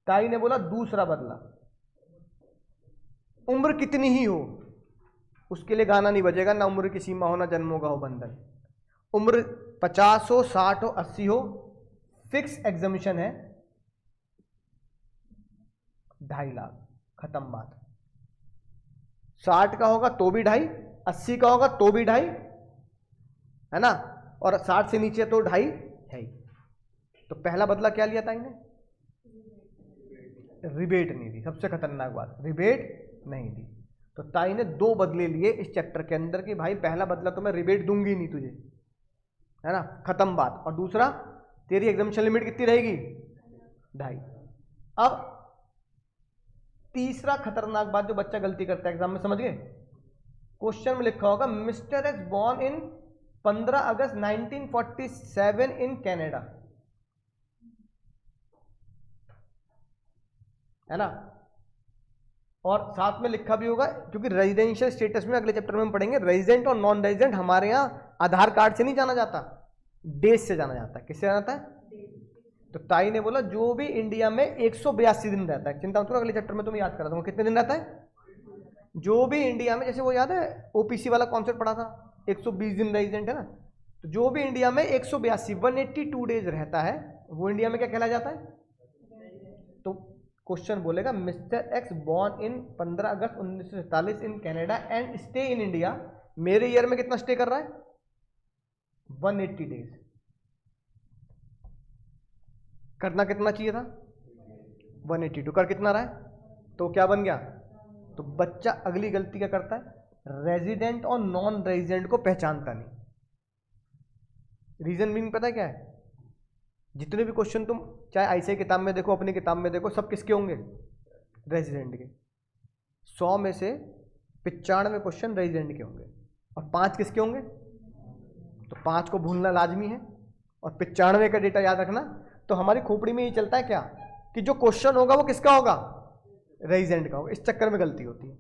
ताई ने बोला दूसरा बदला, उम्र कितनी ही हो उसके लिए गाना नहीं बजेगा, ना उम्र की सीमा हो ना जन्मों का हो बंधन। उम्र 50 हो, 60 हो, 80 हो, फिक्स एग्जामिशन है 2.5 लाख, खत्म बात। 60 का होगा तो भी 2.5, 80 का होगा तो भी 2.5, है ना, और 60 से नीचे तो 2.5 है ही। तो पहला बदला क्या लिया ताई ने? रिबेट नहीं दी, सबसे खतरनाक बात, रिबेट नहीं दी। तो ताई ने 2 बदले लिए इस चैप्टर के अंदर कि भाई पहला बदला तो मैं रिबेट दूंगी नहीं तुझे, है ना, खत्म बात। और दूसरा तेरी एग्जामिशन लिमिट कितनी रहेगी? 2.5। अब तीसरा खतरनाक बात जो बच्चा गलती करता है एग्जाम में, समझ गए? क्वेश्चन में लिखा होगा mister X born in 15 August 1947 in Canada, है ना, और साथ में लिखा भी होगा, क्योंकि रेजिडेंशियल स्टेटस में अगले चैप्टर में हम पढ़ेंगे, रेजिडेंट और नॉन रेजिडेंट हमारे यहाँ आधार कार्ड से नहीं जाना जाता, देश से जाना जाता है। किससे जाना जाता है? तो ताई ने बोला जो भी इंडिया में 182 दिन रहता है, चिंता मत करो अगले चैप्टर में तुम्हें याद करा दूंगा कितने दिन रहता है, जो भी इंडिया में, जैसे वो याद है ओपीसी वाला कॉन्सेप्ट पढ़ा था, 120 दिन रेजिडेंट है ना, तो जो भी इंडिया में 182 डेज रहता है वो इंडिया में क्या कहला जाता है? तो क्वेश्चन बोलेगा mister X born in 15 August 1947 in Canada and stay in India, मेरे ईयर में कितना स्टे कर रहा है? 180 डेज। करना कितना चाहिए था? 182, कर कितना रहा है? तो क्या बन गया? तो बच्चा अगली गलती क्या करता है? रेजिडेंट और नॉन रेजिडेंट को पहचानता नहीं। रीजन मीनिंग पता है क्या है? जितने भी क्वेश्चन तुम चाहे आईसीएआई किताब में देखो, अपनी किताब में देखो, सब किसके होंगे? रेजिडेंट के। 100 में से 95 क्वेश्चन रेजिडेंट के होंगे और 5 किसके होंगे? तो 5 को भूलना लाजमी है और 95 का डेटा याद रखना। तो हमारी खोपड़ी में ये चलता है क्या कि जो क्वेश्चन होगा वो किसका होगा? रेजिडेंट का होगा। इस चक्कर में गलती होती है।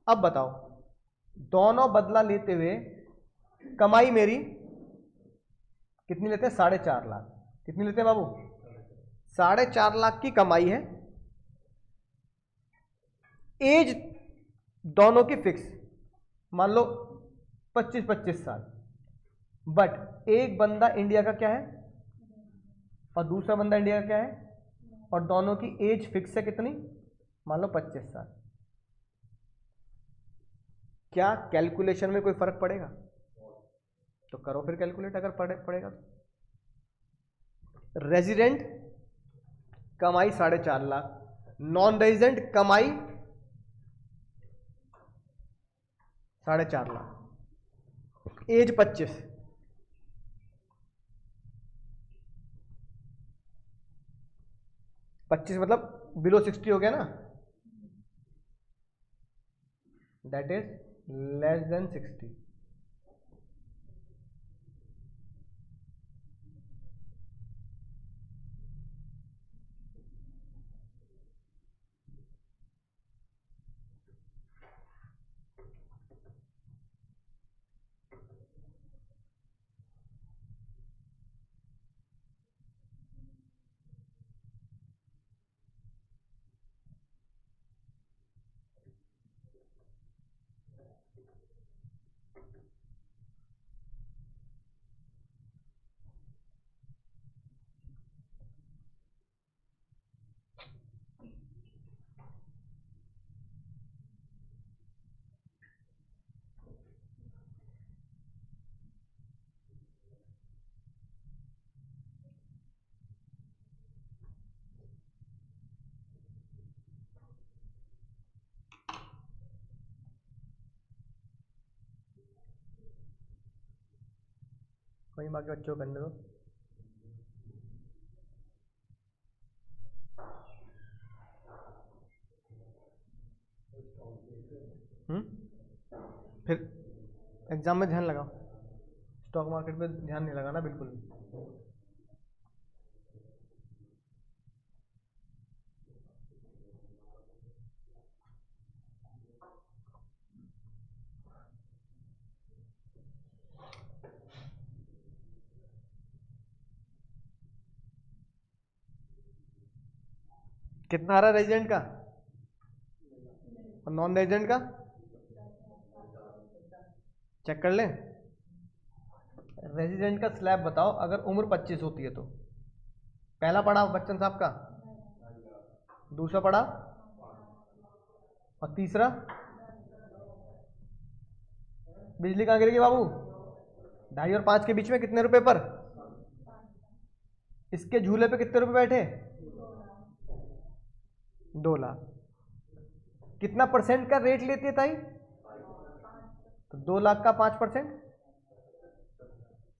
अब बताओ, दोनों बदला लेते हुए कमाई मेरी कितनी लेते हैं? 4.5 लाख। कितनी लेते हैं बाबू? 4.5 लाख की कमाई है। एज दोनों की फिक्स, मान लो 25-25 साल, बट एक बंदा इंडिया का क्या है और दूसरा बंदा इंडिया का क्या है, और दोनों की एज फिक्स है कितनी, मान लो 25 साल। क्या कैलकुलेशन में कोई फर्क पड़ेगा? तो करो फिर कैलकुलेट अगर पड़ेगा तो। रेजिडेंट कमाई 4.5 लाख, नॉन रेजिडेंट कमाई 4.5 लाख, एज 25, मतलब बिलो 60 हो गया ना, दैट इज लेस देन 60। वही बाकी बच्चों को करने दो। फिर एग्जाम में ध्यान लगाओ, स्टॉक मार्केट पे ध्यान नहीं लगाना बिल्कुल भी। कितना आ रहा है रेजिडेंट का और नॉन रेजिडेंट का, चेक कर लें। रेजिडेंट का स्लैब बताओ अगर उम्र 25 होती है तो। पहला पढ़ा बच्चन साहब का, दूसरा पढ़ा और तीसरा, बिजली कहाँ गिरेगी बाबू, 2.5 और 5 के बीच में कितने रुपए पर, इसके झूले पे कितने रुपए बैठे, 2 लाख। कितना परसेंट का रेट लेती है ताई, तो 2 लाख का 5%,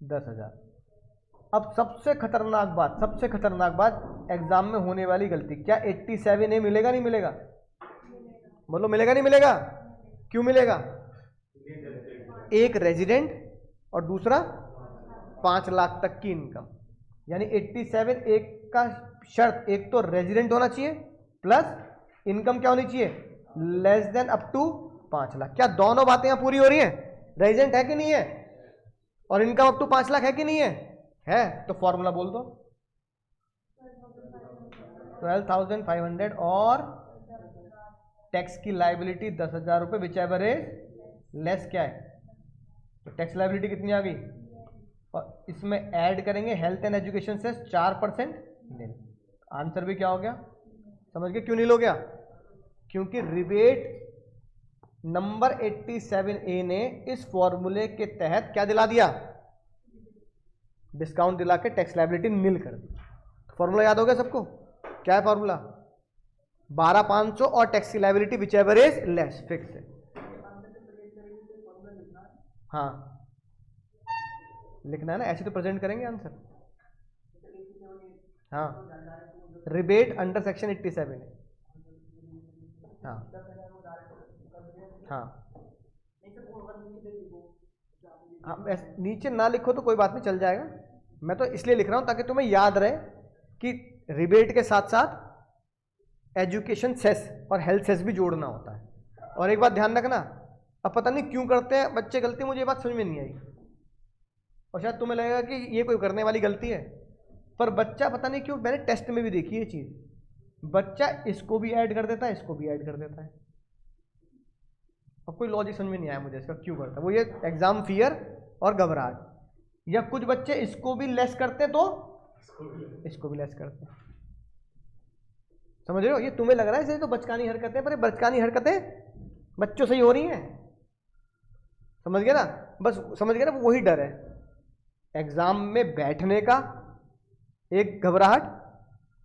10,000। अब सबसे खतरनाक बात एग्जाम में होने वाली गलती, क्या 87A मिलेगा नहीं मिलेगा, बोलो मिलेगा नहीं मिलेगा, क्यों मिलेगा, एक रेजिडेंट और दूसरा 5 लाख तक की इनकम, यानी 87 एक का शर्त, एक तो रेजिडेंट होना चाहिए प्लस इनकम क्या होनी चाहिए, less than up to 5 lakh. क्या दोनों बातें यहां पूरी हो रही हैं, रेजिडेंट है कि नहीं है और इनकम अप टू 5 लाख है कि नहीं है तो फॉर्मूला बोल दो, 12,500 और टैक्स की लाइबिलिटी 10,000 रुपए, विच एवर इज लेस क्या है, तो टैक्स लाइबिलिटी कितनी आ गई, और इसमें ऐड करेंगे हेल्थ एंड एजुकेशन से 4% नील। आंसर भी क्या हो गया, समझ गए क्यों नील हो गया, क्योंकि रिबेट नंबर 87A ने इस फॉर्मूले के तहत क्या दिला दिया, डिस्काउंट दिला के टैक्स लायबिलिटी नील कर दी। फॉर्मूला याद हो गया सबको, क्या है फॉर्मूला, 12,500 और tax liability which ever is less, fix है। हाँ लिखना है ना, ऐसे तो प्रेजेंट करेंगे आंसर। हाँ रिबेट अंडर सेक्शन 87 है। हाँ हाँ हाँ, नीचे ना लिखो तो कोई बात नहीं, चल जाएगा। मैं तो इसलिए लिख रहा हूं ताकि तुम्हें याद रहे कि रिबेट के साथ साथ एजुकेशन सेस और हेल्थ सेस भी जोड़ना होता है। और एक बात ध्यान रखना, अब पता नहीं क्यों करते हैं बच्चे गलती, मुझे ये बात समझ में नहीं आई, और शायद तुम्हें लगेगा कि ये कोई करने वाली गलती है, पर बच्चा पता नहीं क्यों, मैंने टेस्ट में भी देखी ये चीज़, बच्चा इसको भी ऐड कर देता है, इसको भी ऐड कर देता है। अब कोई लॉजिक समझ में नहीं आया मुझे इसका क्यों करता है वो, ये एग्जाम फियर और घबराहट। या कुछ बच्चे इसको भी लेस करते तो इसको भी लेस करते हैं। समझ रहे हो? ये तुम्हें लग रहा है इसे तो बचकानी हरकतें, पर बचकानी हरकतें बच्चों से ही हो रही हैं। समझ गए ना? बस समझ गए ना? वही डर है एग्जाम में बैठने का, एक घबराहट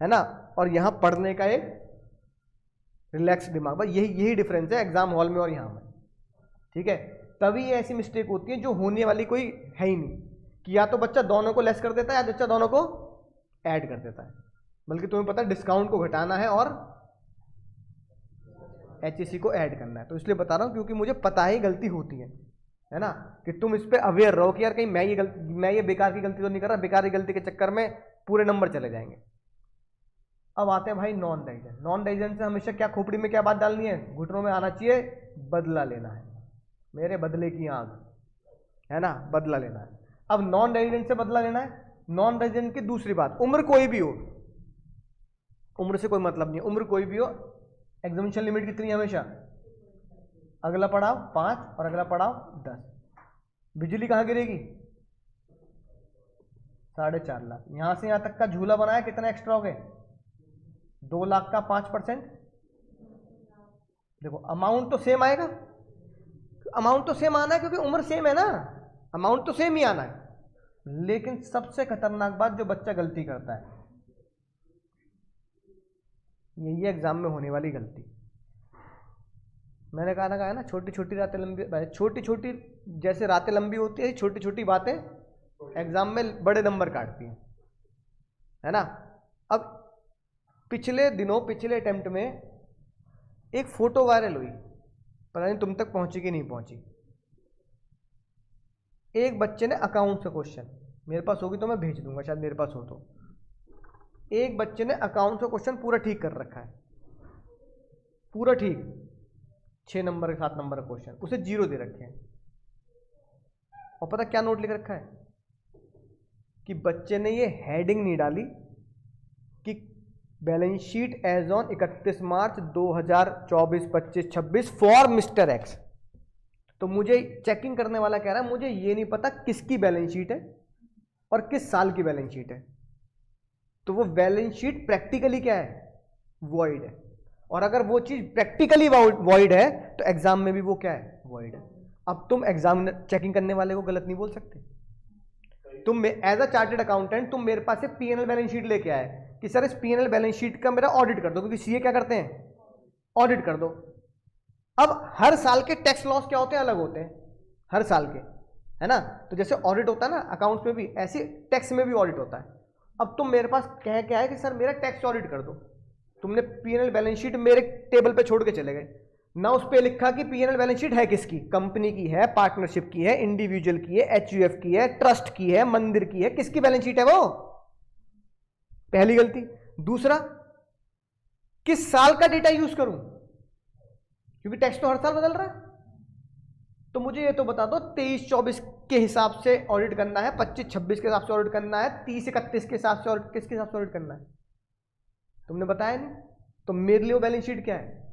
है ना, और यहां पढ़ने का एक रिलैक्स दिमाग। बस यही डिफरेंस है एग्जाम हॉल में और यहां में। ठीक है? तभी ये ऐसी मिस्टेक होती है जो होने वाली कोई है ही नहीं, कि या तो बच्चा दोनों को लेस कर देता है या बच्चा दोनों को ऐड कर देता है। बल्कि तुम्हें पता है डिस्काउंट को घटाना है और HEC को ऐड करना है। तो इसलिए बता रहा हूं क्योंकि मुझे पता है गलती होती है ना, कि तुम इस पे अवेयर रहो कि यार कहीं मैं ये बेकार की गलती तो नहीं कर रहा, बेकार की गलती के चक्कर में पूरे नंबर चले जाएंगे। अब आते हैं भाई नॉन रेजिडेंट। नॉन रेजिडेंट से हमेशा क्या खोपड़ी में क्या बात डालनी है, घुटनों में आना चाहिए, बदला लेना है, मेरे बदले की आग, है ना, बदला लेना है। अब नॉन रेजिडेंट से बदला लेना है। नॉन रेजिडेंट की दूसरी बात, उम्र कोई भी हो, उम्र से कोई मतलब नहीं, उम्र कोई भी हो, एग्जामिनेशन लिमिट कितनी है हमेशा, अगला पड़ाव 5 और अगला पड़ाव 10। बिजली कहां गिरेगी, 4.5 लाख। यहां से यहां तक का झूला बनाया, कितना एक्स्ट्रा हो गए, 2 लाख का 5%। देखो अमाउंट तो सेम आएगा, अमाउंट तो सेम आना है क्योंकि उम्र सेम है ना, अमाउंट तो सेम ही आना है। लेकिन सबसे खतरनाक बात जो बच्चा गलती करता है, यही है एग्जाम में होने वाली गलती। मैंने कहा है ना, छोटी छोटी रातें लंबी, छोटी छोटी जैसे रातें लंबी होती है, छोटी छोटी बातें एग्जाम में बड़े नंबर काटती हैं, है ना। अब पिछले दिनों, पिछले अटेम्प्ट में एक फोटो वायरल हुई, पता नहीं तुम तक पहुंची कि नहीं पहुंची। एक बच्चे ने अकाउंट से क्वेश्चन, मेरे पास होगी तो मैं भेज दूंगा, शायद मेरे पास हो तो। एक बच्चे ने अकाउंट से क्वेश्चन पूरा ठीक कर रखा है, पूरा ठीक, 6 नंबर 7 नंबर का क्वेश्चन, उसे 0 दे रखे हैं। और पता क्या नोट लिख रखा है, कि बच्चे ने ये हेडिंग नहीं डाली कि balance sheet as on 31 March 2024, 25, 26 for mister X. तो मुझे चेकिंग करने वाला कह रहा है मुझे ये नहीं पता किसकी बैलेंस शीट है और किस साल की बैलेंस शीट है। तो वो बैलेंस शीट प्रैक्टिकली क्या है, वॉइड है। और अगर वो चीज प्रैक्टिकली वॉइड है तो एग्जाम में भी वो क्या है, वॉइड है। अब तुम एग्जाम चेकिंग करने वाले को गलत नहीं बोल सकते। तुम एज अ चार्टेड अकाउंटेंट तुम मेरे पास से P&L बैलेंस शीट लेके आए कि सर इस P&L बैलेंस शीट का मेरा ऑडिट कर दो, क्योंकि सीए क्या करते हैं, ऑडिट कर दो। अब हर साल के टैक्स लॉस क्या होते हैं, अलग होते हैं हर साल के, है ना। तो जैसे ऑडिट होता है ना अकाउंट्स में भी, ऐसे टैक्स में भी ऑडिट होता है। अब तुम मेरे पास कह क्या है कि सर मेरा टैक्स ऑडिट कर दो, तुमने P&L बैलेंस शीट मेरे टेबल पे छोड़ के चले गए ना, उस पे लिखा कि P&L बैलेंस शीट है किसकी, कंपनी की है, पार्टनरशिप की है, इंडिविजुअल की है, HUF की है, ट्रस्ट की है, मंदिर की है, किसकी बैलेंस शीट है वो, पहली गलती। दूसरा, किस साल का डेटा यूज करूं, क्योंकि टैक्स तो हर साल बदल रहा है। तो मुझे ये तो बता दो 23-24 के हिसाब से ऑडिट करना है, 25-26 के हिसाब से ऑडिट करना है, 30-31 के हिसाब से ऑडिट, किसके हिसाब से ऑडिट करना है, तुमने बताया नहीं। तो मेरे लिए वो बैलेंस शीट क्या है,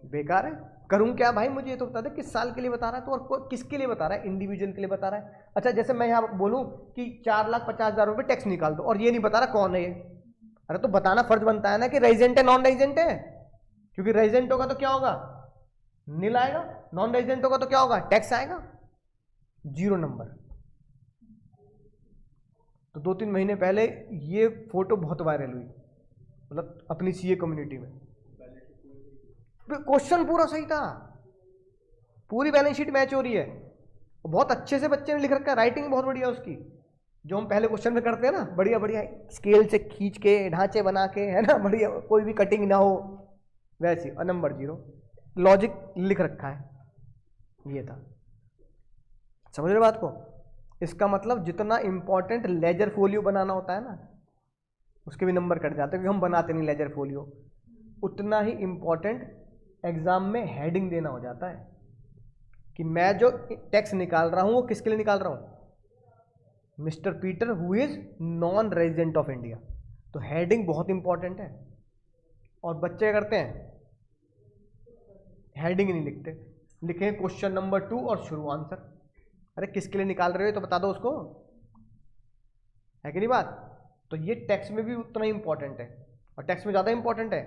बेकार है। करूं क्या भाई, मुझे ये तो बता दे किस साल के लिए बता रहा है, तो और किसके लिए बता रहा है, इंडिविजुअल के लिए बता रहा है। अच्छा जैसे मैं यहाँ बोलूं कि 4,50,000 रुपये टैक्स निकाल दो और ये नहीं बता रहा कौन है ये, अरे तो बताना फर्ज बनता है ना कि रेजिडेंट है नॉन रेजिडेंट है, क्योंकि रेजिडेंट होगा तो क्या होगा, नील आएगा, नॉन रेजिडेंट होगा तो क्या होगा, टैक्स आएगा, 0 नंबर। तो 2-3 महीने पहले ये फोटो बहुत वायरल हुई, मतलब अपनी सीए कम्युनिटी में। क्वेश्चन पूरा सही था, पूरी बैलेंस शीट मैच हो रही है, बहुत अच्छे से बच्चे ने लिख रखा है, राइटिंग बहुत बढ़िया उसकी, जो हम पहले क्वेश्चन में करते हैं ना, बढ़िया बढ़िया स्केल से खींच के ढांचे बना के, है ना, बढ़िया, कोई भी कटिंग ना हो वैसी, और नंबर 0, लॉजिक लिख रखा है, ये था। समझ रहे बात को। इसका मतलब जितना इंपॉर्टेंट लेजर फोलियो बनाना होता है ना, उसके भी नंबर कट जाते हैं क्योंकि हम बनाते नहीं लेजर फोलियो, उतना ही इंपॉर्टेंट एग्जाम में हेडिंग देना हो जाता है कि मैं जो टैक्स निकाल रहा हूं वो किसके लिए निकाल रहा हूं, mister Peter who is non resident of India. तो हेडिंग बहुत इंपॉर्टेंट है। और बच्चे करते हैं हेडिंग नहीं लिखते, लिखें क्वेश्चन नंबर 2 और शुरू आंसर। अरे किसके लिए निकाल रहे हो तो बता दो उसको, है कि नहीं बात। तो ये टेक्स्ट में भी उतना ही इंपॉर्टेंट है, और टेक्स्ट में ज़्यादा इंपॉर्टेंट है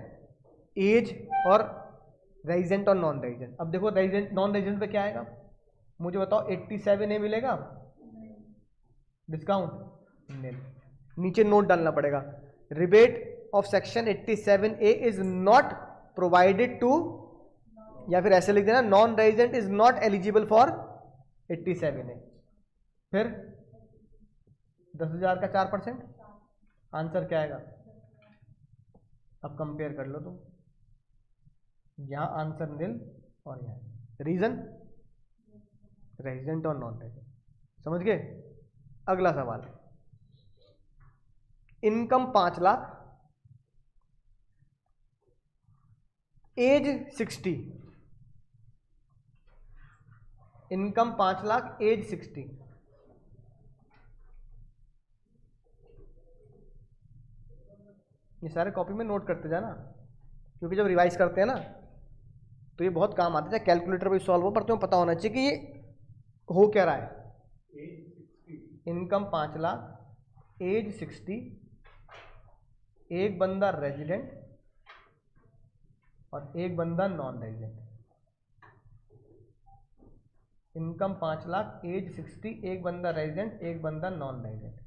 एज और रेजिडेंट और नॉन रेजिडेंट। अब देखो रेजिडेंट नॉन रेजिडेंट पे क्या आएगा मुझे बताओ, 87A मिलेगा, डिस्काउंट नहीं, नीचे नोट डालना पड़ेगा, rebate of section 87A is not provided to, या फिर ऐसे लिख देना non resident is not eligible for 87A। फिर 10,000 का 4%, आंसर क्या आएगा। अब कंपेयर कर लो तुम, यहां आंसर नील और यहां रीजन रेजिडेंट और नॉन रेजिडेंट, समझ गए। अगला सवाल, income 5 lakh, age 60, income 5 lakh, age 60। ये सारे कॉपी में नोट करते जाना, क्योंकि जब रिवाइज करते हैं ना तो ये बहुत काम आता है, चाहे कैलकुलेटर पे सॉल्व हो, पर तुम्हें पता होना चाहिए कि ये हो क्या रहा है। इनकम 5 लाख, एज 60, एक बंदा रेजिडेंट और एक बंदा non resident. Income 5 lakh, age 60, एक बंदा रेजिडेंट, एक बंदा नॉन रेजिडेंट।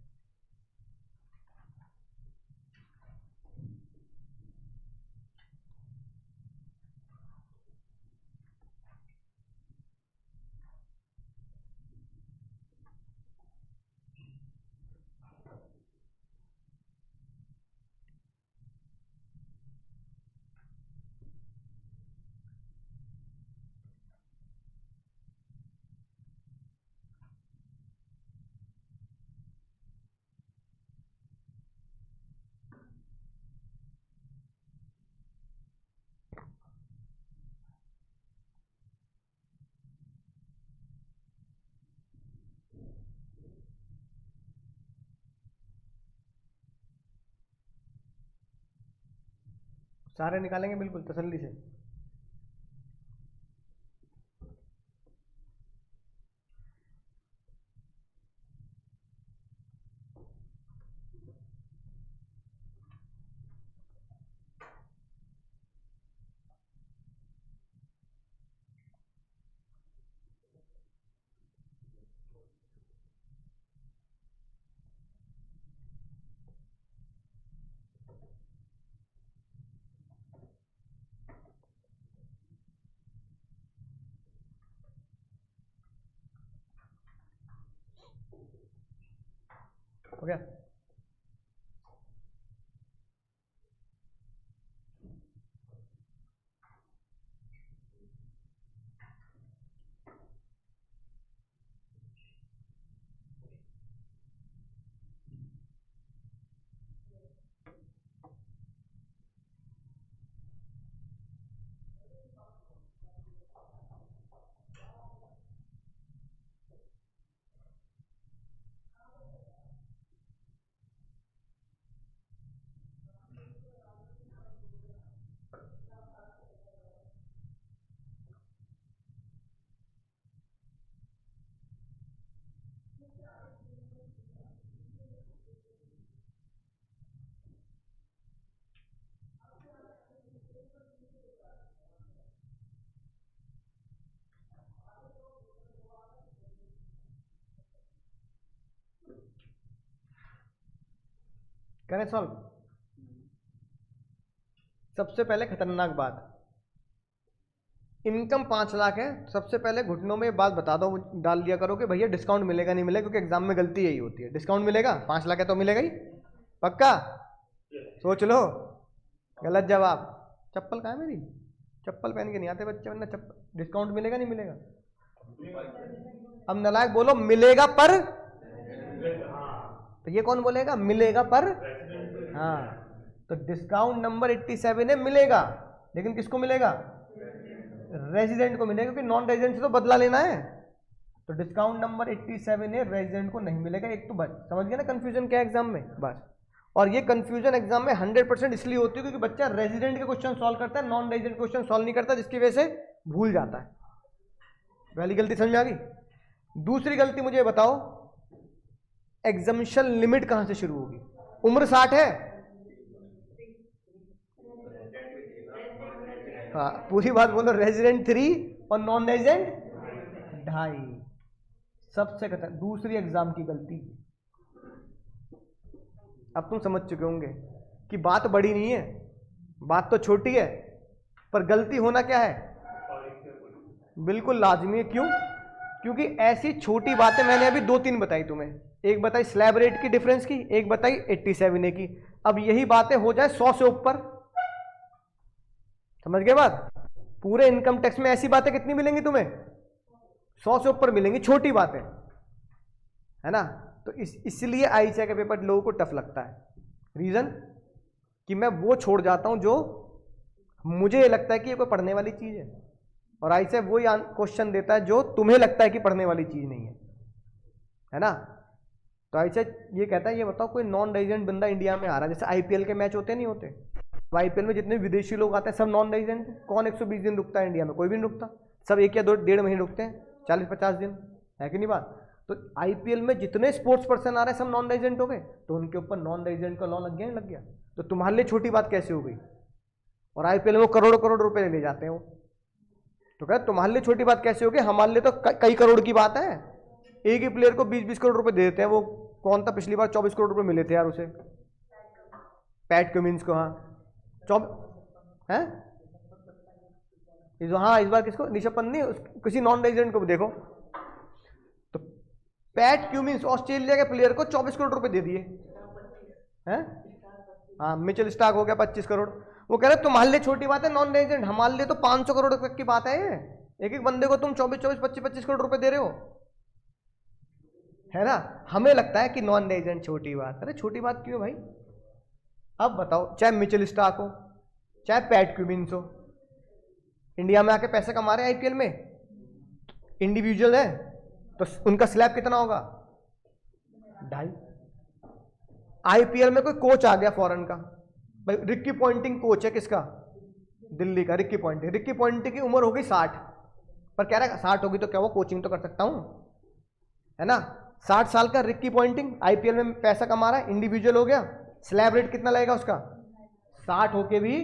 सारे निकालेंगे बिल्कुल तसल्ली से। हो गया। करें सॉल्व। सबसे पहले खतरनाक बात, इनकम 5 लाख है, सबसे पहले घुटनों में बात बता दो, डाल दिया करो कि भैया डिस्काउंट मिलेगा नहीं मिलेगा, क्योंकि एग्जाम में गलती यही होती है, डिस्काउंट मिलेगा, 5 लाख है तो मिलेगा ही पक्का, सोच लो। गलत जवाब। चप्पल कहाँ है मेरी, चप्पल पहन के नहीं आते बच्चे, वरना चप्पल, डिस्काउंट मिलेगा नहीं मिलेगा। अब नालायक बोलो मिलेगा पर, तो ये कौन बोलेगा मिलेगा पर, हाँ, तो डिस्काउंट नंबर 87 है, मिलेगा, लेकिन किसको मिलेगा, रेजिडेंट को मिलेगा, क्योंकि नॉन रेजिडेंट से तो बदला लेना है। तो डिस्काउंट नंबर 87 है, रेजिडेंट को नहीं मिलेगा। एक तो बस समझ गया ना कंफ्यूजन क्या एग्जाम में, बस। और ये कंफ्यूजन एग्जाम में 100% इसलिए होती है क्योंकि बच्चा रेजिडेंट के क्वेश्चन सॉल्व करता है, नॉन रेजिडेंट क्वेश्चन सॉल्व नहीं करता, जिसकी वजह से भूल जाता है। पहली गलती समझ में आ गई। दूसरी गलती मुझे बताओ, एग्जम्पशन लिमिट कहां से शुरू होगी? उम्र 60 है, हाँ पूरी बात बोलो। रेजिडेंट 3 और नॉन रेजिडेंट 2.5, सबसे खतरनाक दूसरी एग्जाम की गलती। अब तुम समझ चुके होंगे कि बात बड़ी नहीं है, बात तो छोटी है, पर गलती होना क्या है? बिल्कुल लाजमी है। क्यों? क्योंकि ऐसी छोटी बातें मैंने अभी 2-3 बताई तुम्हें। एक बताई स्लैब रेट की डिफरेंस की, एक बताई 87A की। अब यही बातें हो जाए 100 से ऊपर, समझ गए बात? पूरे इनकम टैक्स में ऐसी बातें कितनी मिलेंगी तुम्हें? 100 से ऊपर मिलेंगी, छोटी बातें, है ना? तो इसलिए आईसीए का पेपर लोगों को टफ लगता है। रीजन कि मैं वो छोड़ जाता हूं जो मुझे लगता है कि ये कोई पढ़ने वाली चीज है, और आईसीए वही क्वेश्चन देता है जो तुम्हें लगता है कि पढ़ने वाली चीज नहीं है ना? तो आईसीए ये कहता है, ये बताओ कोई नॉन रेजिडेंट बंदा इंडिया में आ रहा है, जैसे आईपीएल के मैच होते नहीं होते, आईपीएल में जितने विदेशी लोग आते हैं सब नॉन रेजिडेंट है। कौन 120 दिन रुकता है इंडिया में? कोई भी नहीं रुकता। सब 1 या 1.5 महीने रुकते हैं, 40-50 दिन, है कि नहीं बात? तो आईपीएल में जितने स्पोर्ट्स पर्सन आ रहे हैं सब नॉन रेजिडेंट हो गए, तो उनके ऊपर नॉन रेजिडेंट का लॉ लग गया, नहीं लग गया? तो तुम्हारे लिए छोटी बात कैसे हो गई? और आईपीएल में वो करोड़ करोड़ रुपए ले जाते हैं वो, तो क्या तुम्हारे लिए छोटी बात कैसे होगी? हमारे लिए तो कई करोड़ की बात है। एक ही प्लेयर को 20-20 करोड़ रुपए दे देते हैं। वो कौन था पिछली बार 24 करोड़ रुपए मिले थे यार उसे, पैट कमिंस को। हाँ 24 है, हाँ इस बार किसको? ऋषभ पंत नहीं, किसी नॉन रेजिडेंट को भी देखो। तो पैट क्यूमिंस ऑस्ट्रेलिया के प्लेयर को 24 करोड़ रुपए दे दिए हैं। हाँ मिचेल स्टार्क हो गया 25 करोड़। वो कह रहे तुम्हारे लिए छोटी बात है नॉन रेजिडेंट, हमारे लिए तो 500 करोड़ तक की बात है ये। एक एक बंदे को तुम 24-24, 25-25 करोड़ रुपए दे रहे हो, है ना? हमें लगता है कि नॉन रेजिडेंट छोटी बात। अरे छोटी बात क्यों भाई? अब बताओ, चाहे मिचेल स्टार्क हो, चाहे पैट क्यूमिंस हो, इंडिया में आके पैसे कमा रहे हैं आईपीएल में, इंडिविजुअल है, तो उनका स्लैब कितना होगा? 2.5। आईपीएल में कोई कोच आ गया फॉरेन का, भाई रिक्की पॉइंटिंग कोच है किसका? दिल्ली का रिक्की पॉइंटिंग। रिक्की पॉइंटिंग की उम्र हो गई 60, पर कह रहा है 60 होगी तो क्या वो कोचिंग तो कर सकता हूं, है ना? 60 साल का रिक्की पॉइंटिंग आईपीएल में पैसा कमा रहा है, इंडिविजुअल हो गया, स्लैब रेट कितना लगेगा उसका? 60 होके भी।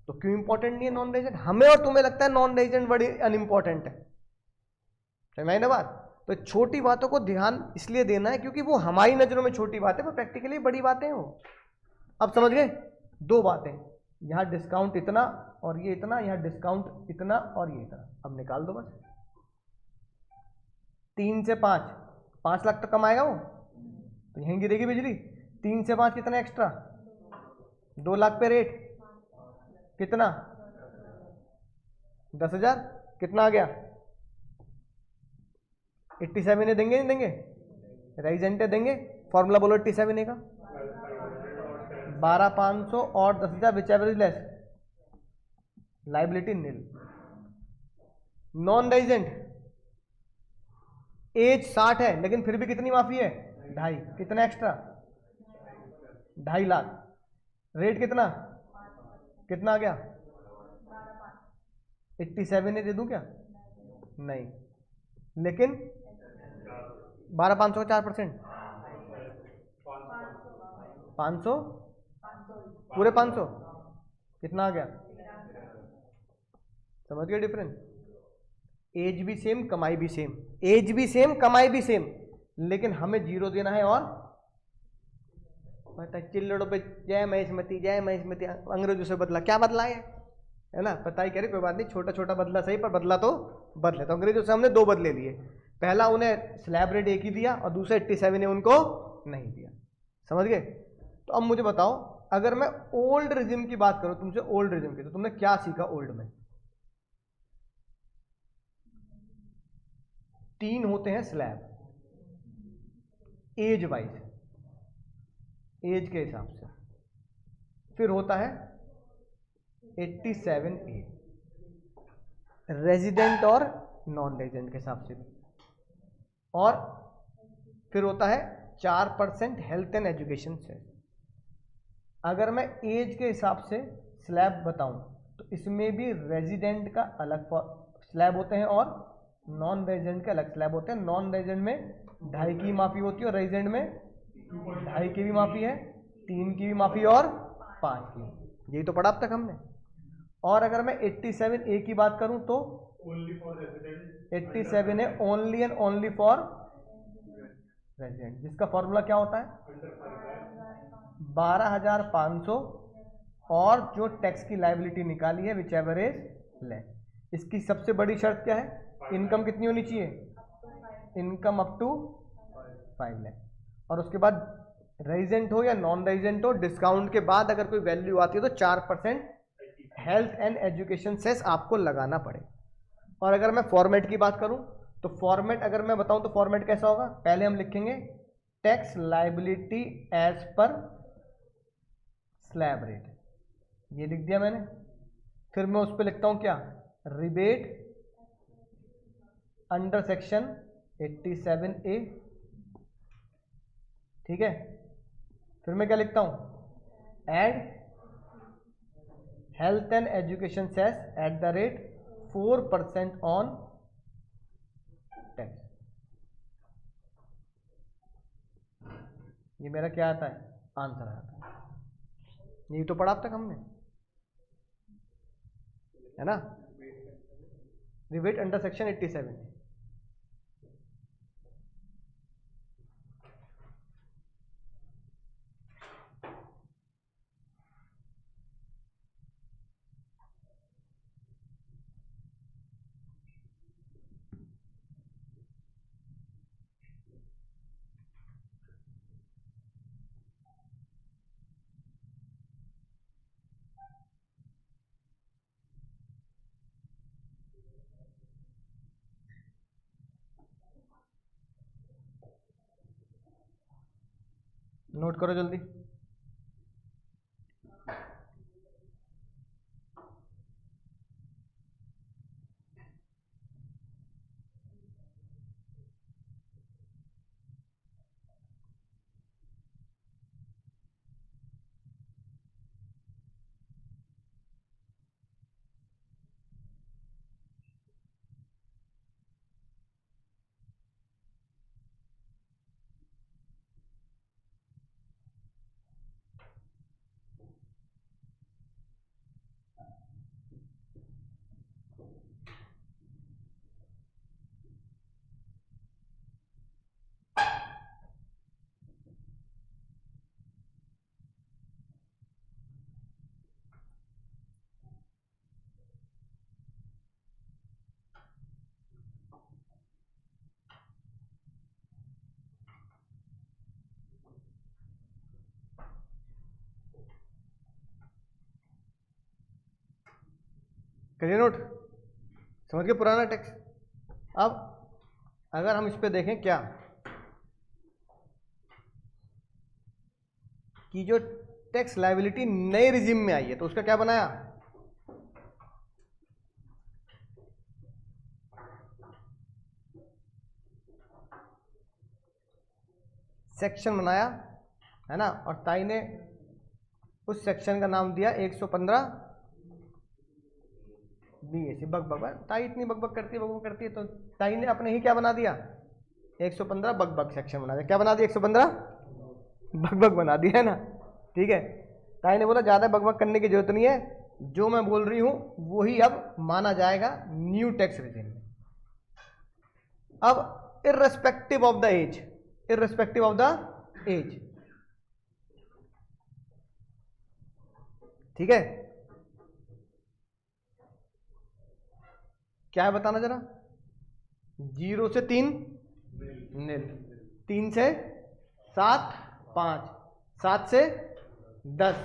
तो क्यों इंपॉर्टेंट नहीं है नॉन रेजिडेंट? हमें और तुम्हें लगता है नॉन रेजिडेंट बड़ी अनइंपॉर्टेंट है, समझ ना बात? तो छोटी बातों को ध्यान इसलिए देना है क्योंकि वो हमारी नजरों में छोटी बात है, पर प्रैक्टिकली बड़ी बातें हो। अब समझ गए? 2 बातें, यहां डिस्काउंट इतना और ये इतना, यहां डिस्काउंट इतना और ये इतना। अब निकाल दो बस। 3 से 5 लाख तक कमाएगा वो, तो यहीं गिरेगी बिजली। 3 से 5 कितना एक्स्ट्रा? 2 लाख पे रेट कितना? 10,000। कितना आ गया? 87 देंगे नहीं देंगे? रेजिडेंट देंगे। फॉर्मूला बोलो 87 का। 12,500 और 10,000 whichever is less, liability nil. Non resident age 60 है लेकिन फिर भी कितनी माफी है? 2.5। कितना एक्स्ट्रा? 2.5 लाख। रेट कितना? कितना आ गया? 87 दे दूं क्या? नहीं, लेकिन 12,500 का 4%, 500 पूरे 500 कितना आ गया? समझ गए डिफरेंस? एज भी सेम, कमाई भी सेम, एज भी सेम, कमाई भी सेम, लेकिन हमें 0 देना है। और पता चिल्लड़ों पे जय महेशमती जय महेशमती, अंग्रेजों से बदला। क्या बदला है ना? पता ही कह रहे, कोई बात नहीं, छोटा छोटा बदला सही, पर बदला तो बदले। तो अंग्रेजों से हमने 2 बदले लिए। पहला उन्हें स्लैब रेट एक ही दिया और दूसरा 87 ने उनको नहीं दिया। समझ गए? तो अब मुझे बताओ, अगर मैं ओल्ड रिजिम की बात करूं तुमसे, ओल्ड रिजिम की, तो तुमने क्या सीखा ओल्ड में? 3 होते हैं स्लैब, एज वाइज, एज के हिसाब से। फिर होता है 87A, रेजिडेंट और नॉन रेजिडेंट के हिसाब से भी। और फिर होता है 4% हेल्थ एंड एजुकेशन से। अगर मैं एज के हिसाब से स्लैब बताऊं तो इसमें भी रेजिडेंट का अलग स्लैब होते हैं और नॉन रेजिडेंट के अलग स्लैब होते हैं। नॉन रेजिडेंट में 2.5 की माफी होती है और रेजिडेंट में 2.5 की भी माफी है, 3 की भी माफी और 5 की। यही तो पढ़ा अब तक हमने। और अगर मैं 87A की बात करूं तो 87 है only and only for resident, जिसका फॉर्मूला क्या होता है 12,500 और जो टैक्स की लायबिलिटी निकाली है विच एवर इज लेस। इसकी सबसे बड़ी शर्त क्या है, इनकम कितनी होनी चाहिए, इनकम अप टू 5 लाख। और उसके बाद रेजिडेंट हो या नॉन रेजिडेंट हो, डिस्काउंट के बाद अगर कोई वैल्यू आती है तो 4% हेल्थ एंड एजुकेशन सेस आपको लगाना पड़े। और अगर मैं फॉर्मेट की बात करूं तो फॉर्मेट अगर मैं बताऊं तो फॉर्मेट कैसा होगा, पहले हम लिखेंगे tax liability as per slab rate, ये लिख दिया मैंने। फिर मैं उस पर लिखता हूं क्या, रिबेट अंडर सेक्शन 87A, ठीक है। फिर मैं क्या लिखता हूं, add health and education cess at the rate 4% on tax. ये मेरा क्या आता है, आंसर आता है। यही तो पढ़ा अब तक हमने, है ना, रिबेट अंडर सेक्शन 87। नोट करो जल्दी। करिए नोट, समझ गए पुराना टैक्स। अब अगर हम इस पे देखें क्या कि जो टैक्स लायबिलिटी नए रिजिम में आई है तो उसका क्या बनाया, सेक्शन बनाया, है ना। और ताई ने उस सेक्शन का नाम दिया 115 BAC। बग ताई इतनी बग करती है तो ताई ने अपने ही क्या बना दिया, 115 बग सेक्शन बना दिया। क्या बना दिया, 115 बग बना दिया, है ना, ठीक है। ताई ने बोला ज़्यादा बग करने की जरूरत नहीं है, जो मैं बोल रही हूं वही अब माना जाएगा न्यू टैक्स रेजिम में। अब irrespective of the age, irrespective of the age, ठीक है। क्या है बताना जरा, 0 से 3 नील, 3 से 7 5, 7 से 10,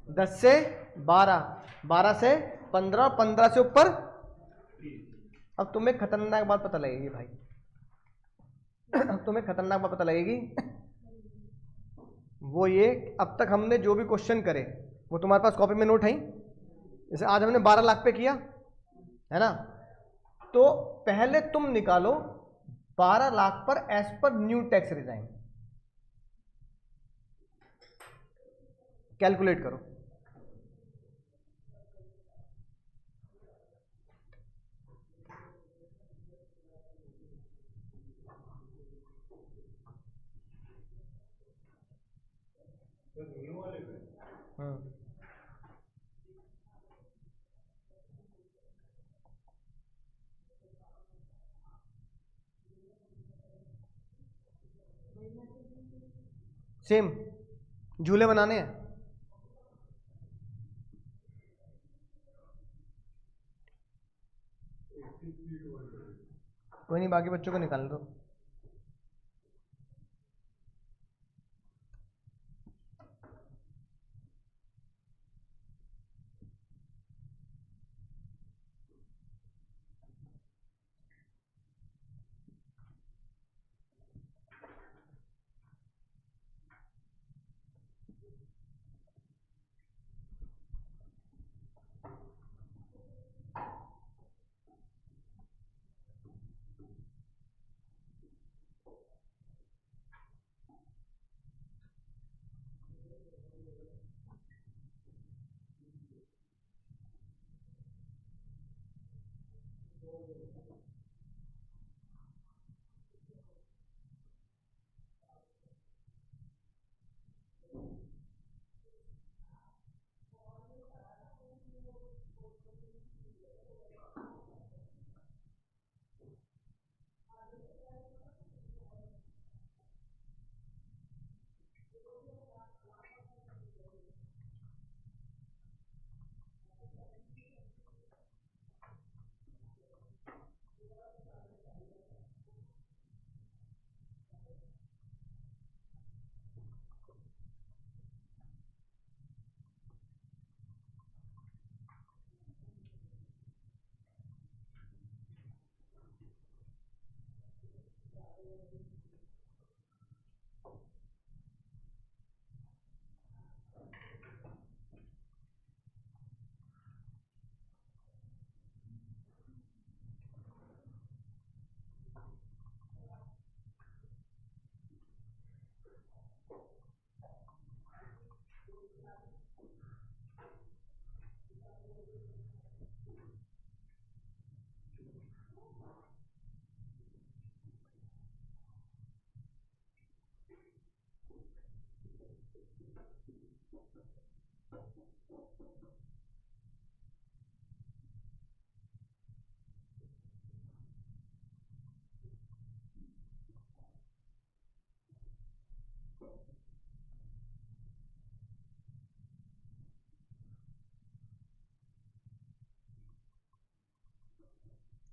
10 से 12, 12 से 15, 15 से ऊपर। अब तुम्हें खतरनाक बात पता लगेगी भाई, अब तुम्हें खतरनाक बात पता लगेगी। वो ये, अब तक हमने जो भी क्वेश्चन करे वो तुम्हारे पास कॉपी में नोट है। जैसे आज हमने 12 लाख पे किया, है ना, तो पहले तुम निकालो 12 लाख पर as per new tax resign, calculate करो। हम्म। सेम झूले बनाने हैं। कोई नहीं, बाकी बच्चों को निकाल दो।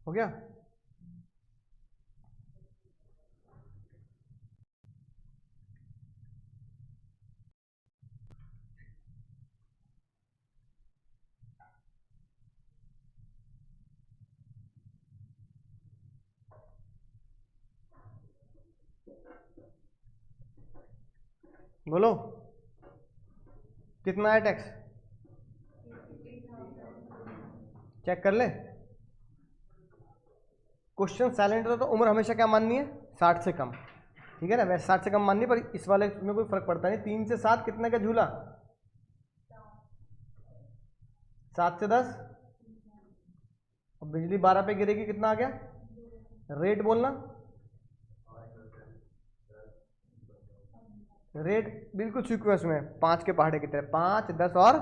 हो गया? बोलो कितना है टैक्स? चेक कर ले। क्वेश्चन साइलेंट था तो उम्र हमेशा क्या माननी है? 60 से कम। ठीक है ना, वैसे 60 से कम माननी, पर इस वाले में कोई फर्क पड़ता नहीं। 3 से 7 कितने का झूला? 7 से 10। और बिजली 12 पे गिरेगी, कितना आ गया? रेट बोलना। रेट बिल्कुल सीक्वेंस में 5 के पहाड़े की तरह, 5, 10 और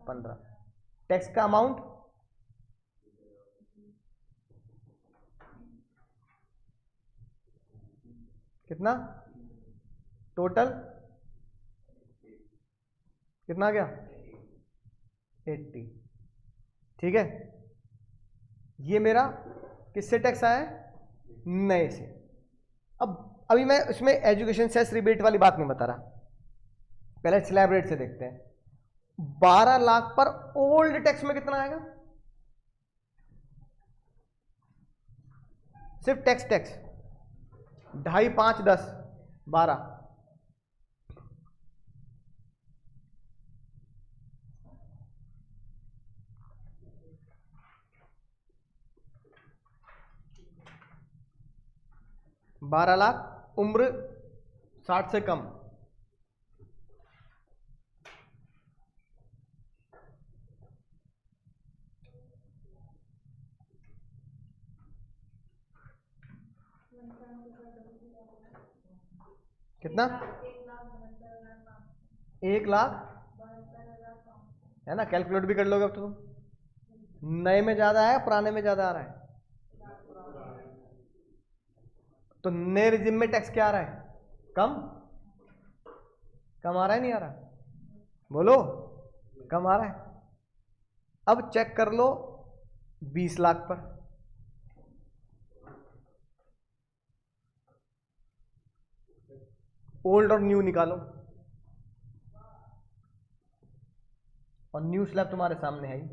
15। टैक्स का अमाउंट कितना? टोटल कितना आ गया? 80। ठीक है, ये मेरा किससे टैक्स आया है? नए से। अब अभी मैं इसमें एजुकेशन सेस रिबेट वाली बात नहीं बता रहा, पहले स्लैब रेट से देखते हैं। 12 लाख पर ओल्ड टैक्स में कितना आएगा? सिर्फ टैक्स टैक्स 2.5, 5, 10, 12। बारह लाख उम्र 60 से कम। कितना? 1,00,000 है ना, कैलकुलेट भी कर लोगे अब तो तुम। नए में ज्यादा है पुराने में ज्यादा आ रहा है? तो नए रिजिम में टैक्स क्या आ रहा है? कम। कम आ रहा है नहीं आ रहा? बोलो, कम आ रहा है। अब चेक कर लो 20 लाख पर। ओल्ड और न्यू निकालो, और न्यू स्लैब तुम्हारे सामने है ही।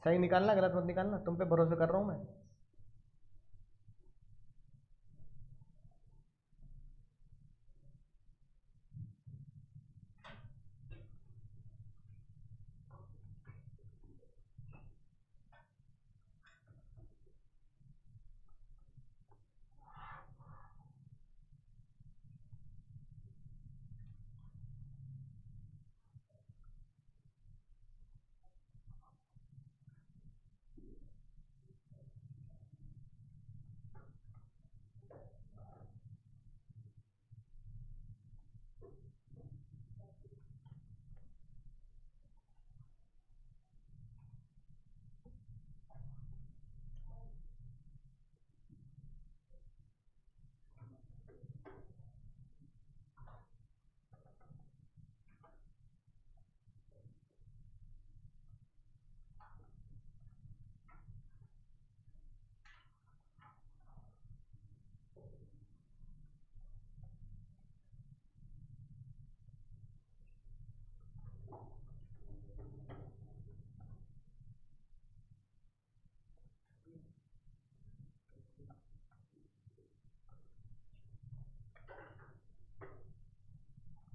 सही निकालना, गलत मत निकालना, तुम पे भरोसा कर रहा हूं मैं।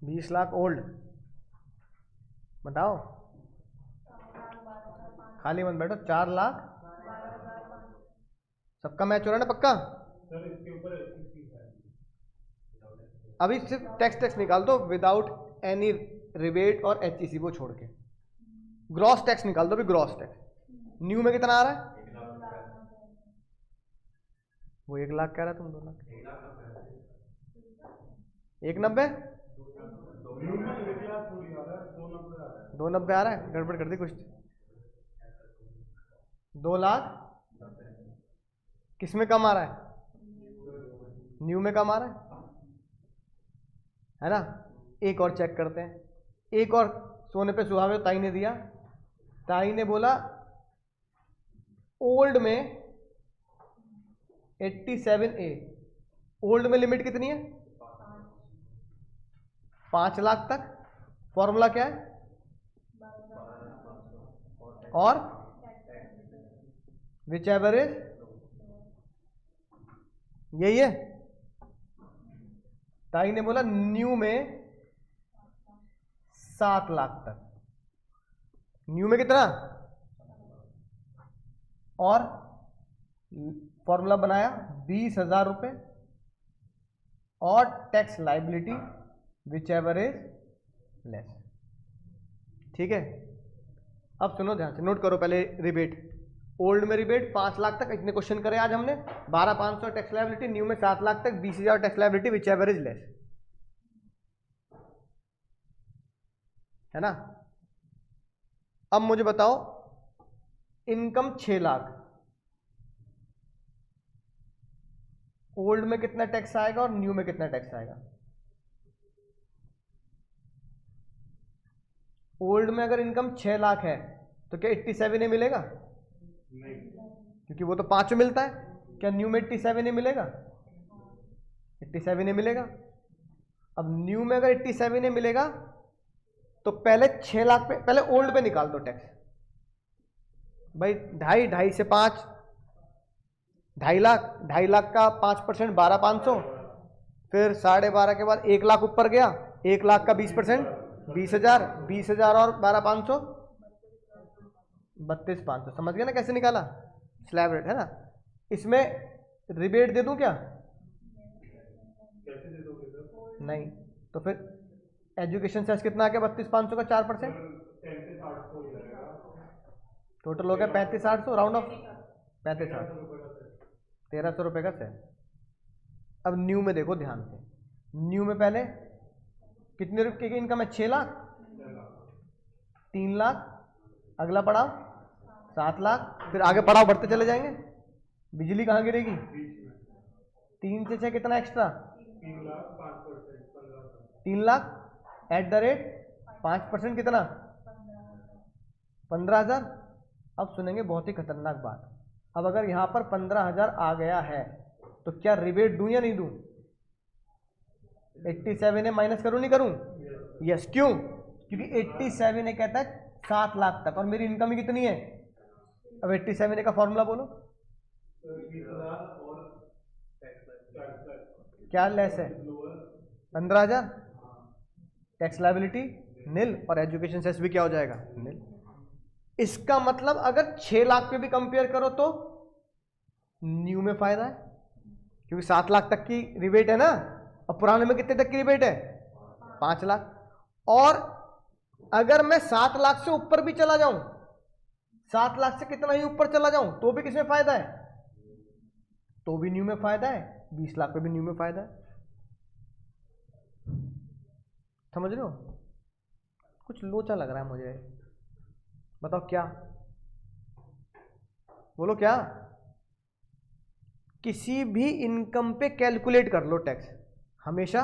20 लाख ओल्ड, बताओ। खाली मत बैठो। 4 लाख, सबका मैच हो रहा है ना पक्का? अभी सिर्फ टैक्स टैक्स निकाल दो विदाउट एनी रिबेट और एचईसी वो छोड़ के। ग्रॉस टैक्स निकाल दो अभी, ग्रॉस टैक्स। न्यू में कितना आ रहा है? वो 1,00,000 कह रहा है, तुम 2,00,000। 1,90? 2,90 आ रहा है, गड़बड़ कर दी कुछ। 2,00,000 किस में कम आ रहा है? न्यू में कम आ रहा है ना? एक और चेक करते हैं, एक और सोने पे सुहावे ताई ने दिया। ताई ने बोला ओल्ड में 87A, ओल्ड में लिमिट कितनी है? 5 लाख तक। फॉर्मूला क्या है? और विच एवर इज, यही है। ताई ने बोला न्यू में 7 लाख तक। न्यू में कितना? और फॉर्मूला बनाया 20,000 रुपए और tax liability which ever is less. ठीक है, अब सुनो ध्यान से, नोट करो पहले रिबेट। ओल्ड में रिबेट 5 लाख तक, इतने क्वेश्चन करे आज हमने। 12,500 टैक्स लाइबिलिटी। न्यू में 7 लाख तक, 20,000 tax liability which ever is less, है ना? अब मुझे बताओ इनकम 6 लाख, ओल्ड में कितना टैक्स आएगा और न्यू में कितना टैक्स आएगा? ओल्ड में अगर इनकम 6 लाख है तो क्या 87A मिलेगा? नहीं, क्योंकि वो तो 5 में मिलता है। क्या न्यू में 87A मिलेगा? 87A मिलेगा। अब न्यू में अगर 87A मिलेगा तो पहले 6 लाख पे, पहले ओल्ड पे निकाल दो टैक्स भाई। 2.5 से 5, 2.5 लाख, 2.5 लाख का 5% 12,500, फिर 12.5 के बाद 1 लाख ऊपर गया, 1 लाख का 20% 20,000, 20,000 और 12,500 32,500। समझ गया ना कैसे निकाला? स्लैब रेट है ना। इसमें रिबेट दे दूं क्या? कैसे दे दोगे सर? नहीं, तो फिर एजुकेशन सेस कितना आ गया? 32,500 का 4%, 35,800 हो जाएगा। टोटल हो गया 35,800, राउंड ऑफ 35,800, 1,300 रुपये का सेल। अब न्यू में देखो ध्यान से, न्यू में पहले कितने रुपए की इनकम है? 6 लाख, 3 लाख, अगला पड़ाव 7 लाख, फिर आगे पड़ाव बढ़ते चले जाएंगे। बिजली कहाँ गिरेगी? 3 से 6 कितना extra? 3 lakh eight the rate 5% कितना? 15,000। अब सुनेंगे बहुत ही खतरनाक बात। अब अगर यहां पर 15,000 आ गया है तो क्या रिबेट दूं या नहीं दूं? 87 है माइनस करूं नहीं करूं? यस। क्यों? क्योंकि 87 है कहता है 7 लाख तक और मेरी इनकम ही कितनी है? अब 87 का फॉर्मूला बोलो। क्या लेस है? 15,000। टैक्स लायबिलिटी नील और एजुकेशन सेस भी क्या हो जाएगा? नील। इसका मतलब अगर 6 लाख पे भी कंपेयर करो तो न्यू में फायदा है, क्योंकि 7 लाख तक की रिबेट है ना, और पुराने में कितने तक की रिबेट है? 5 लाख। और अगर मैं 7 लाख से ऊपर भी चला जाऊं, 7 लाख से कितना ही ऊपर चला जाऊं तो भी किसमें फायदा है? तो भी न्यू में फायदा है। 20 लाख पे भी न्यू में फायदा है। समझ रहे हो? कुछ लोचा लग रहा है मुझे, बताओ क्या? बोलो क्या? किसी भी इनकम पे कैलकुलेट कर लो टैक्स, हमेशा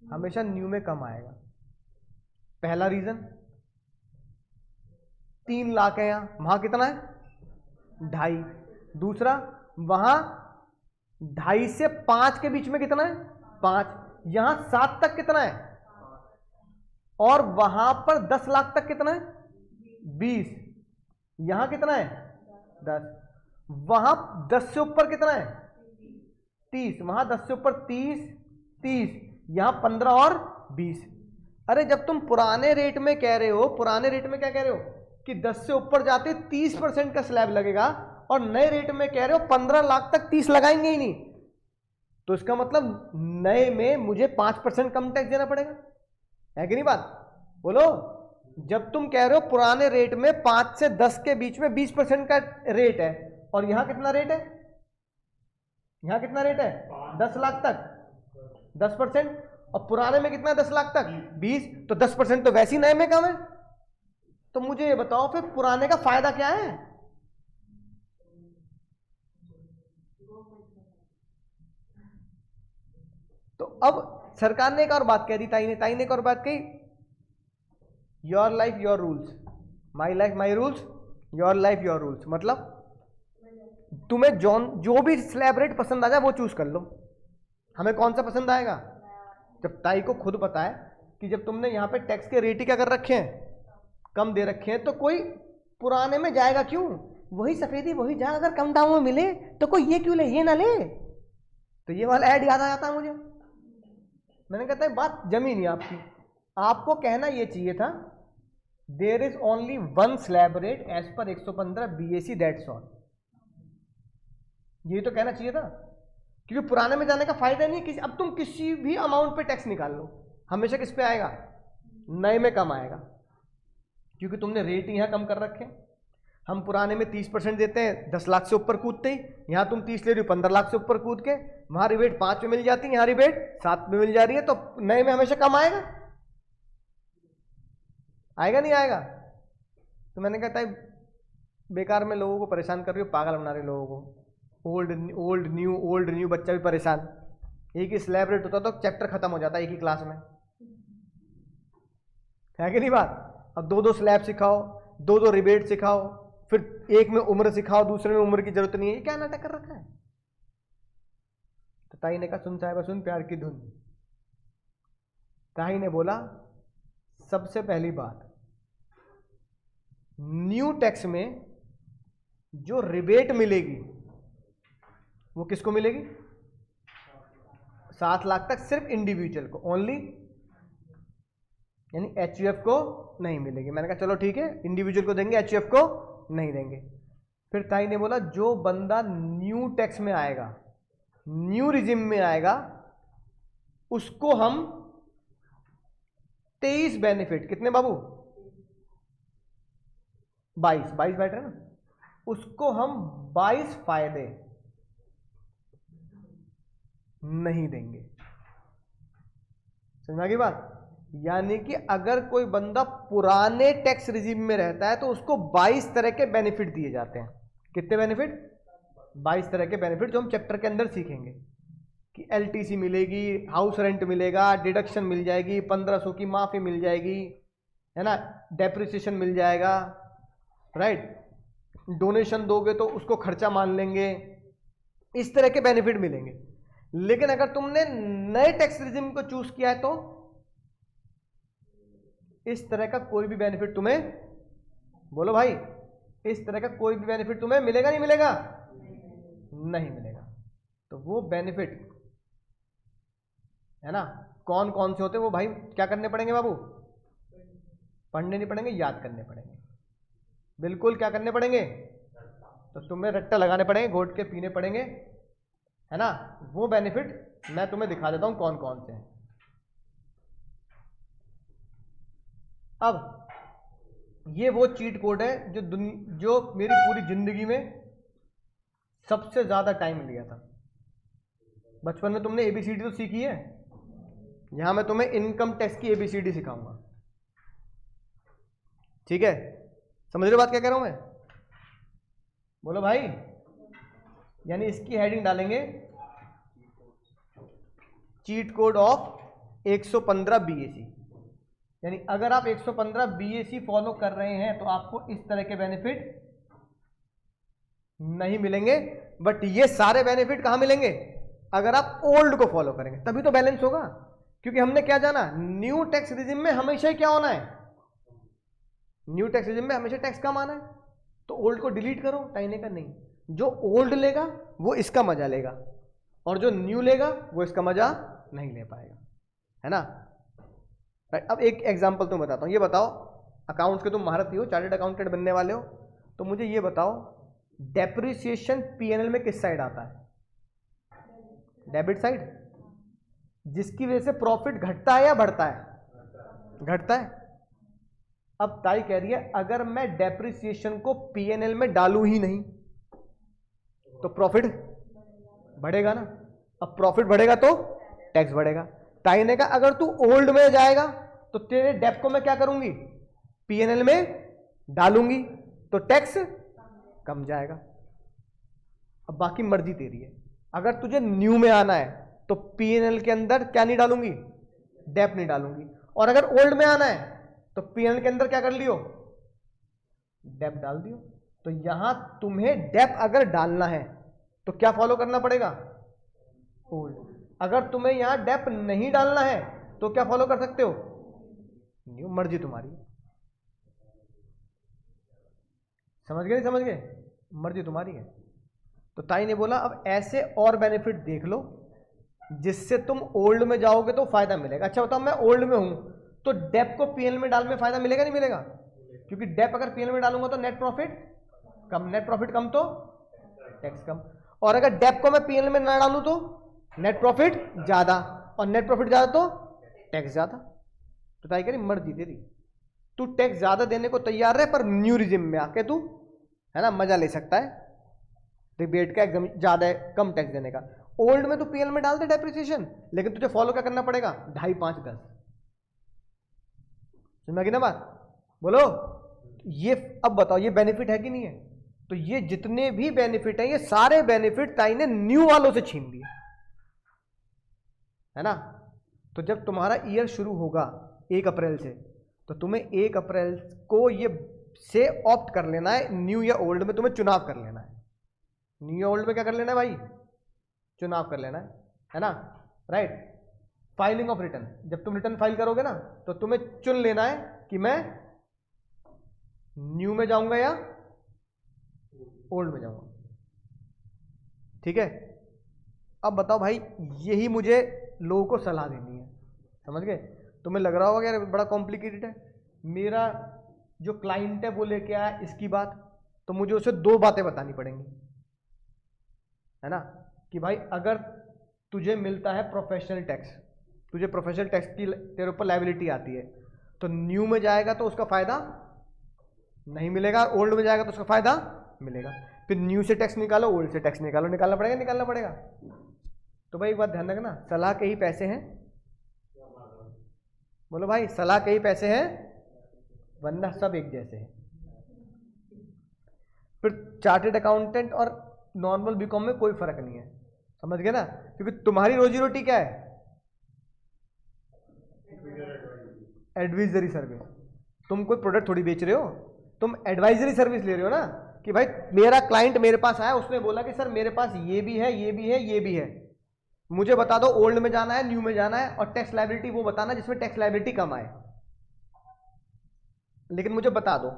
हमेशा न्यू में कम आएगा। पहला रीजन 3 लाख है यहां, वहां कितना है? 2.5। दूसरा वहां 2.5 से 5 के बीच में कितना है? 5। यहां 7 तक कितना है? और वहां पर 10 लाख तक कितना है? 20। यहां कितना है? 10। वहां 10 से ऊपर कितना है? 30। वहां 10 से ऊपर 30, 30। यहां 15 और 20। अरे जब तुम पुराने रेट में कह रहे हो, पुराने रेट में क्या कह रहे हो कि 10 से ऊपर जाते 30% का स्लैब लगेगा, और नए रेट में कह रहे हो 15 लाख तक 30 लगाएंगे ही नहीं, तो इसका मतलब नए में मुझे 5% कम टैक्स देना पड़ेगा, है कि नहीं बात? बोलो। जब तुम कह रहे हो पुराने रेट में 5 से 10 के बीच में 20% का रेट है, और यहां कितना रेट है? यहां कितना रेट है? 10 लाख तक 10%, और पुराने में कितना? 10 लाख तक 20, तो 10% तो वैसे ही नए में कम है। तो मुझे ये बताओ फिर पुराने का फायदा क्या है? तो अब सरकार ने एक और बात कह दी, ताई ने एक और बात कही, your life your rules, my life my rules, your life your rules. मतलब तुम्हें जो भी स्लैब रेट पसंद आ जाए वो चूज कर लो। हमें कौन सा पसंद आएगा? जब ताई को खुद पता है कि जब तुमने यहां पे टैक्स के रेट ही क्या कर रखे हैं? कम दे रखे हैं, तो कोई पुराने में जाएगा क्यों? वही सफेदी वही जहां अगर कम दामों में मिले तो कोई ये क्यों ले, ये ना ले। तो ये वाला ऐड याद आ जाता है मुझे। मैंने कहता है बात जमी नहीं आपकी। आपको कहना ये चाहिए था there is only one slab rate as per 115 BAC, that's all. ये तो कहना चाहिए था, क्योंकि पुराने में जाने का फायदा नहीं है। अब तुम किसी भी अमाउंट पे टैक्स निकाल लो, हमेशा किस पे आएगा? नए में कम आएगा, क्योंकि तुमने रेट यहां कम कर रखे। हम पुराने में 30% देते हैं 10 लाख से ऊपर कूदते ही, यहां तुम 30 ले रही हो 15 लाख से ऊपर कूद के। वहां रिबेट 5 में मिल जाती है, यहां रिबेट 7 में मिल जा रही है, तो नए में हमेशा कम आएगा। आएगा नहीं आएगा? तो मैंने कहता है बेकार में लोगों को परेशान कर रही हो, पागल बना रहे लोगों को। ओल्ड न्यू बच्चा भी परेशान। एक ही स्लैब रेट होता तो चैप्टर खत्म हो जाता एक ही क्लास में, है कि नहीं बात? अब 2-2 स्लैब सिखाओ, 2-2 रिबेट सिखाओ, फिर एक में उम्र सिखाओ, दूसरे में उम्र की जरूरत नहीं है। ये क्या नाटक कर रखा है? तो ताई ने कहा सुन साहिबा सुन प्यार की धुन। ताई ने बोला सबसे पहली बात, न्यू टैक्स में जो रिबेट मिलेगी वो किसको मिलेगी? 7 लाख तक सिर्फ इंडिविजुअल को ओनली, यानी HUF को नहीं मिलेगी। मैंने कहा चलो ठीक है, इंडिविजुअल को देंगे, HUF को नहीं देंगे। फिर ताई ने बोला जो बंदा न्यू टैक्स में आएगा, न्यू रिजिम में आएगा, उसको हम 23 बेनिफिट, कितने बाबू? 22 बैठ रहे ना, उसको हम 22 फायदे नहीं देंगे। समझ में आ गई बात? यानी कि अगर कोई बंदा पुराने टैक्स रिजीम में रहता है तो उसको 22 तरह के बेनिफिट दिए जाते हैं। कितने बेनिफिट? 22 तरह के बेनिफिट, जो हम चैप्टर के अंदर सीखेंगे कि एलटीसी मिलेगी, हाउस रेंट मिलेगा, डिडक्शन मिल जाएगी, 1500 की माफी मिल जाएगी, है ना, डेप्रिसिएशन मिल जाएगा, राइट, डोनेशन दोगे तो उसको खर्चा मान लेंगे, इस तरह के बेनिफिट मिलेंगे। लेकिन अगर तुमने नए टैक्स रिजिम को चूज किया है तो इस तरह का कोई भी बेनिफिट तुम्हें, बोलो भाई, इस तरह का कोई भी बेनिफिट तुम्हें मिलेगा नहीं मिलेगा? नहीं मिलेगा। तो वो बेनिफिट है ना, कौन कौन से होते हैं वो भाई क्या करने पड़ेंगे बाबू? पढ़ने नहीं पड़ेंगे, याद करने पड़ेंगे। बिल्कुल क्या करने पड़ेंगे? तो तुम्हें रट्टा लगाने पड़ेंगे, घोट के पीने पड़ेंगे, है ना। वो बेनिफिट मैं तुम्हें दिखा देता हूं कौन कौन से हैं। अब ये वो चीट कोड है जो मेरी पूरी जिंदगी में सबसे ज्यादा टाइम लिया था। बचपन में तुमने एबीसीडी तो सीखी है, यहां मैं तुम्हें इनकम टैक्स की एबीसीडी सिखाऊंगा, ठीक है? समझ रहे हो बात क्या कह रहा हूं मैं? बोलो भाई। यानी इसकी हेडिंग डालेंगे चीट कोड ऑफ 115 बीएसी। यानी अगर आप 115 बीएसी फॉलो कर रहे हैं तो आपको इस तरह के बेनिफिट नहीं मिलेंगे, बट ये सारे बेनिफिट कहां मिलेंगे? अगर आप ओल्ड को फॉलो करेंगे तभी तो बैलेंस होगा। क्योंकि हमने क्या जाना, न्यू टैक्स रिजिम में हमेशा ही क्या होना है? न्यू टैक्स रिजिम में हमेशा टैक्स कम आना है, तो ओल्ड को डिलीट करो, टाइने का नहीं। जो ओल्ड लेगा वो इसका मजा लेगा, और जो न्यू लेगा वो इसका मजा नहीं ले पाएगा, है ना। अब एक एग्जांपल तुम बताता हूं। ये बताओ, अकाउंट्स के तुम महारथी हो, चार्टर्ड अकाउंटेंट बनने वाले हो, तो मुझे ये बताओ डेप्रिसिएशन पीएनएल में किस साइड आता है? डेबिट साइड, जिसकी वजह से प्रॉफिट घटता है या बढ़ता है? घटता है। अब ताई कह रही है अगर मैं डेप्रिसिएशन को पीएनएल में डालूं ही नहीं तो प्रॉफिट बढ़ेगा ना। अब प्रॉफिट बढ़ेगा तो टैक्स बढ़ेगा। ताई ने कहा अगर तू ओल्ड में जाएगा तो तेरे डेप को मैं क्या करूंगी? पीएनएल में डालूंगी, तो टैक्स कम जाएगा। अब बाकी मर्जी तेरी है। अगर तुझे न्यू में आना है तो पीएनएल के अंदर क्या नहीं डालूंगी? डेप नहीं डालूंगी। और अगर ओल्ड में आना है तो पीएनएल के अंदर क्या कर लियो? डेप डाल दियो। तो यहां तुम्हें डेप अगर डालना है तो क्या फॉलो करना पड़ेगा? ओल्ड। अगर तुम्हें यहां डेप नहीं डालना है तो क्या फॉलो कर सकते हो? न्यू। मर्जी तुम्हारी। समझ गए? नहीं समझ गए? मर्जी तुम्हारी है। तो ताई ने बोला अब ऐसे और बेनिफिट देख लो जिससे तुम ओल्ड में जाओगे तो फायदा मिलेगा। अच्छा बताओ, मैं ओल्ड में हूं तो डेप को पीएनएल में डालने में फायदा मिलेगा नहीं मिलेगा? क्योंकि डेप अगर पीएनएल में डालूंगा तो नेट प्रॉफिट कम, नेट प्रॉफिट कम तो टैक्स कम। और अगर डेप को मैं पीएनएल में ना डालूं तो नेट प्रॉफिट ज्यादा, और नेट प्रॉफिट ज्यादा तो टैक्स ज्यादा। तो ताई कह रही मर्जी तेरी, तू टैक्स ज्यादा देने को तैयार है पर न्यू रिजिम में आके तू, है ना, मजा ले सकता है रिबेट का, एकदम ज्यादा कम टैक्स देने का। ओल्ड में तो पीएल में डाल दे डेप्रिसिएशन, लेकिन तुझे फॉलो क्या करना पड़ेगा? 2.5, 5, 10। समझ में ना बात? बोलो। ये अब बताओ ये बेनिफिट है कि नहीं है? तो ये जितने भी बेनिफिट हैं ये सारे बेनिफिट ताई ने न्यू वालों से छीन लिए, है ना। तो जब तुम्हारा ईयर शुरू होगा 1 अप्रैल से, तो तुम्हें 1 अप्रैल को ये से ऑप्ट कर लेना है, न्यू या ओल्ड में तुम्हें चुनाव कर लेना है। न्यू या ओल्ड में क्या कर लेना है भाई? चुनाव कर लेना है ना, राइट। फाइलिंग ऑफ रिटर्न, जब तुम रिटर्न फाइल करोगे ना तो तुम्हें चुन लेना है कि मैं न्यू में जाऊंगा या ओल्ड में जाऊंगा, ठीक है। अब बताओ भाई, यही मुझे लोगों को सलाह देनी है, समझ गए? तुम्हें लग रहा होगा यार बड़ा कॉम्प्लिकेटेड है, मेरा जो क्लाइंट है वो लेके आया इसकी बात, तो मुझे उसे 2 बातें बतानी पड़ेंगी, है ना, कि भाई अगर तुझे मिलता है प्रोफेशनल टैक्स, तुझे प्रोफेशनल टैक्स की तेरे ऊपर लायबिलिटी आती है, तो न्यू में जाएगा तो उसका फायदा नहीं मिलेगा, ओल्ड में जाएगा तो उसका फायदा मिलेगा। फिर न्यू से टैक्स निकालो, ओल्ड से टैक्स निकालो, निकालना पड़ेगा निकालना पड़ेगा। तो भाई एक बात ध्यान रखना, सलाह के ही पैसे हैं, बोलो भाई, सलाह के ही पैसे हैं वरना सब एक जैसे हैं। फिर चार्टेड अकाउंटेंट और नॉर्मल बीकॉम में कोई फर्क नहीं है, समझ गए ना? क्योंकि तुम्हारी रोजी रोटी क्या है? Advisory service. तुम कोई प्रोडक्ट थोड़ी बेच रहे हो, तुम एडवाइजरी सर्विस ले रहे हो ना, कि भाई मेरा क्लाइंट मेरे पास आया, उसने बोला कि सर मेरे पास ये भी है, ये भी है, ये भी है, मुझे बता दो ओल्ड में जाना है, न्यू में जाना है, और टैक्स लायबिलिटी वो बताना जिसमें टैक्स लायबिलिटी कम आए, लेकिन मुझे बता दो।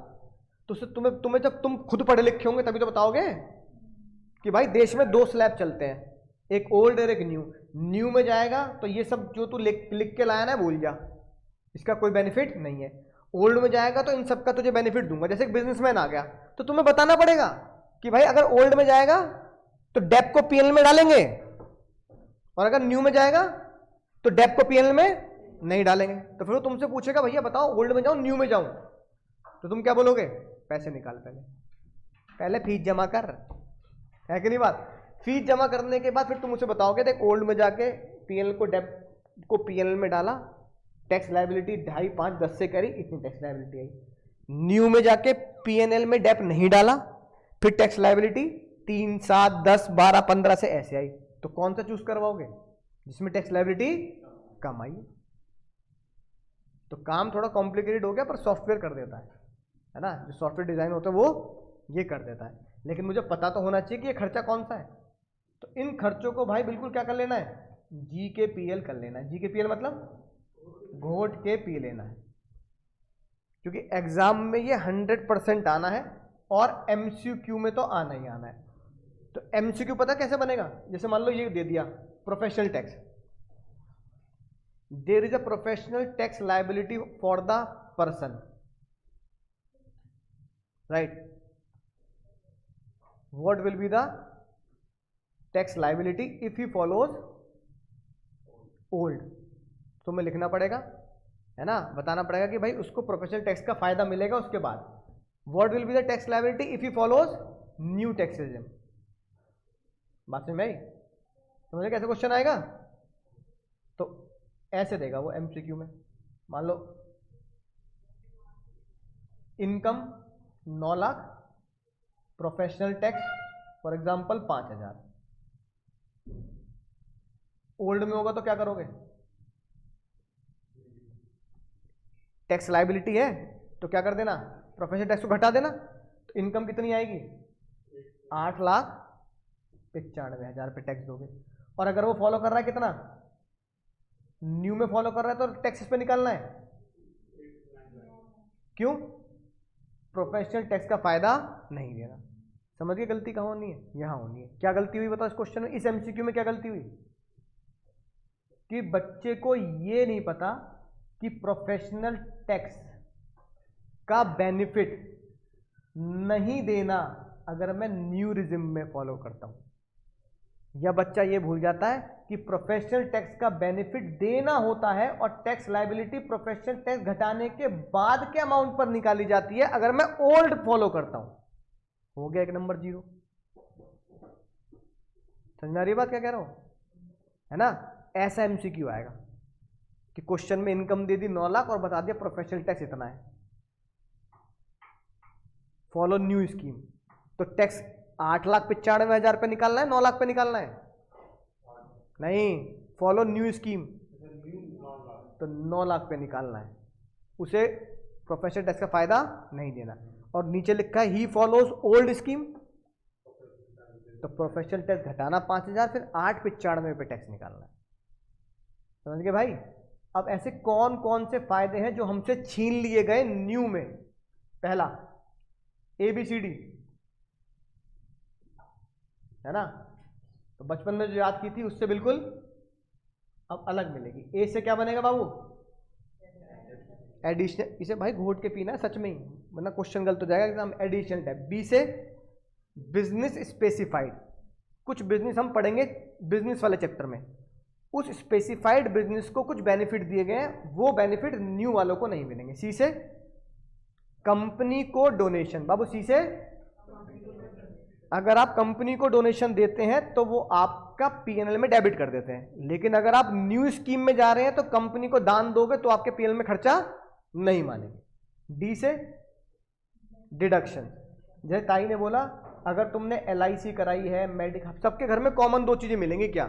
तो तुम्हें जब तुम खुद पढ़े लिखे होंगे तभी तो बताओगे कि भाई देश में 2 स्लैब चलते हैं, एक ओल्ड और एक न्यू। न्यू में जाएगा तो ये सब जो तू लिख के लाया ना भूल जा, इसका कोई बेनिफिट नहीं है। ओल्ड में जाएगा तो इन सब का तुझे बेनिफिट दूंगा। जैसे एक बिजनेसमैन आ गया तो तुम्हें बताना पड़ेगा कि भाई अगर ओल्ड में जाएगा तो डेप को पीएनएल में डालेंगे, और अगर न्यू में जाएगा तो डेप को पीएनएल में नहीं डालेंगे। तो फिर वो तुमसे पूछेगा भैया बताओ ओल्ड में जाऊं न्यू में जाऊं, तो तुम क्या बोलोगे? पैसे निकाल, पहले फीस जमा कर, है कि नहीं बात? फीस जमा करने के बाद फिर तुम उसे बताओगे देख ओल्ड में जाके पीएनएल को डेप को पीएनएल में डाला, टैक्स लायबिलिटी 2.5, 5, 10 से करी, इतनी टैक्स लायबिलिटी आई। न्यू में जाके पीएनएल में डेप नहीं डाला, फिर टैक्स लायबिलिटी 3, 7, 10, 12, 15 से ऐसे आई। तो कौन सा चूज करवाओगे? जिसमें टैक्स लायबिलिटी कम आई। तो काम थोड़ा कॉम्प्लिकेटेड हो गया, पर सॉफ्टवेयर कर देता है ना? जो सॉफ्टवेयर डिजाइन होता है वो ये कर देता है, लेकिन मुझे पता तो होना चाहिए कि ये खर्चा कौन सा है। तो इन खर्चों को भाई बिल्कुल क्या कर लेना है? जी के पीएल कर लेना है। जी के पीएल मतलब घोट के पी लेना है, क्योंकि एग्जाम में ये 100% आना है और एमसीक्यू में तो आना ही आना है। तो एमसीक्यू पता कैसे बनेगा? जैसे मान लो ये दे दिया professional tax, there is a professional tax liability for the person, right? What will be the tax liability if he follows old? तो हमें लिखना पड़ेगा, है ना, बताना पड़ेगा कि भाई उसको प्रोफेशनल टैक्स का फायदा मिलेगा। उसके बाद what will be the tax liability if he follows new tax regime. बात समझ में आई? समझे कैसे क्वेश्चन आएगा? तो ऐसे देगा वो एमसीक्यू में। मान low income 9 lakh, professional tax for example 5,000। Old में होगा तो क्या करोगे? टैक्स लायबिलिटी है तो क्या कर देना? प्रोफेशनल टैक्स को घटा देना। तो इनकम कितनी आएगी? 8,95,000 पे टैक्स दोगे। और अगर वो फॉलो कर रहा है कितना? न्यू में फॉलो कर रहा है तो टैक्स इस पे निकालना है। क्यों? प्रोफेशनल टैक्स का फायदा नहीं देना। समझ गए गलती कहाँ होनी है? यहां होनी है। क्या गलती हुई बताओ इस क्वेश्चन में? इस एमसीक्यू में क्या गलती हुई? कि बच्चे को ये नहीं पता कि प्रोफेशनल टैक्स का बेनिफिट नहीं देना अगर मैं न्यू रिजिम में फॉलो करता हूं, या बच्चा ये भूल जाता है कि प्रोफेशनल टैक्स का बेनिफिट देना होता है और टैक्स लायबिलिटी प्रोफेशनल टैक्स घटाने के बाद के अमाउंट पर निकाली जाती है अगर मैं ओल्ड फॉलो करता हूं। हो गया 1 नंबर 0। समझ में आ रही बात क्या कह रहा हूं? है ना? ऐसा एमसीक्यू आएगा कि क्वेश्चन में इनकम दे दी 9 लाख और बता दिया प्रोफेशनल टैक्स इतना है, फॉलो न्यू स्कीम। तो टैक्स 8,95,000 पे निकालना है, 9 लाख पे निकालना है? नहीं, फॉलो न्यू स्कीम तो 9 लाख पे निकालना है। उसे प्रोफेशनल टैक्स का फायदा नहीं देना। और नीचे लिखा है ही फॉलोज ओल्ड स्कीम, तो प्रोफेशनल टैक्स घटाना 5,000, फिर 8,95 पे टैक्स निकालना है। समझ गए भाई? अब ऐसे कौन कौन से फायदे हैं जो हमसे छीन लिए गए न्यू में? पहला ABCD, है ना? तो बचपन में जो याद की थी उससे बिल्कुल अब अलग मिलेगी। ए से क्या बनेगा बाबू? एडिशनल। इसे भाई घोट के पीना है सच में ही, वरना क्वेश्चन गलत हो जाएगा एकदम। Additional type. बी से बिजनेस स्पेसिफाइड। कुछ बिजनेस हम पढ़ेंगे बिजनेस वाले चैप्टर में, उस स्पेसिफाइड बिजनेस को कुछ बेनिफिट दिए गए हैं, वो बेनिफिट न्यू वालों को नहीं मिलेंगे। सी से कंपनी को डोनेशन। बाबू सी से अगर आप कंपनी को डोनेशन देते हैं तो वो आपका पीएनएल में डेबिट कर देते हैं, लेकिन अगर आप न्यू स्कीम में जा रहे हैं तो कंपनी को दान दोगे तो आपके पीएनएल में खर्चा नहीं मानेंगे। डी से डिडक्शन, जैसे ताई ने बोला अगर तुमने एलआईसी कराई है, मेडिकल, सबके घर में कॉमन दो चीजें मिलेंगी क्या,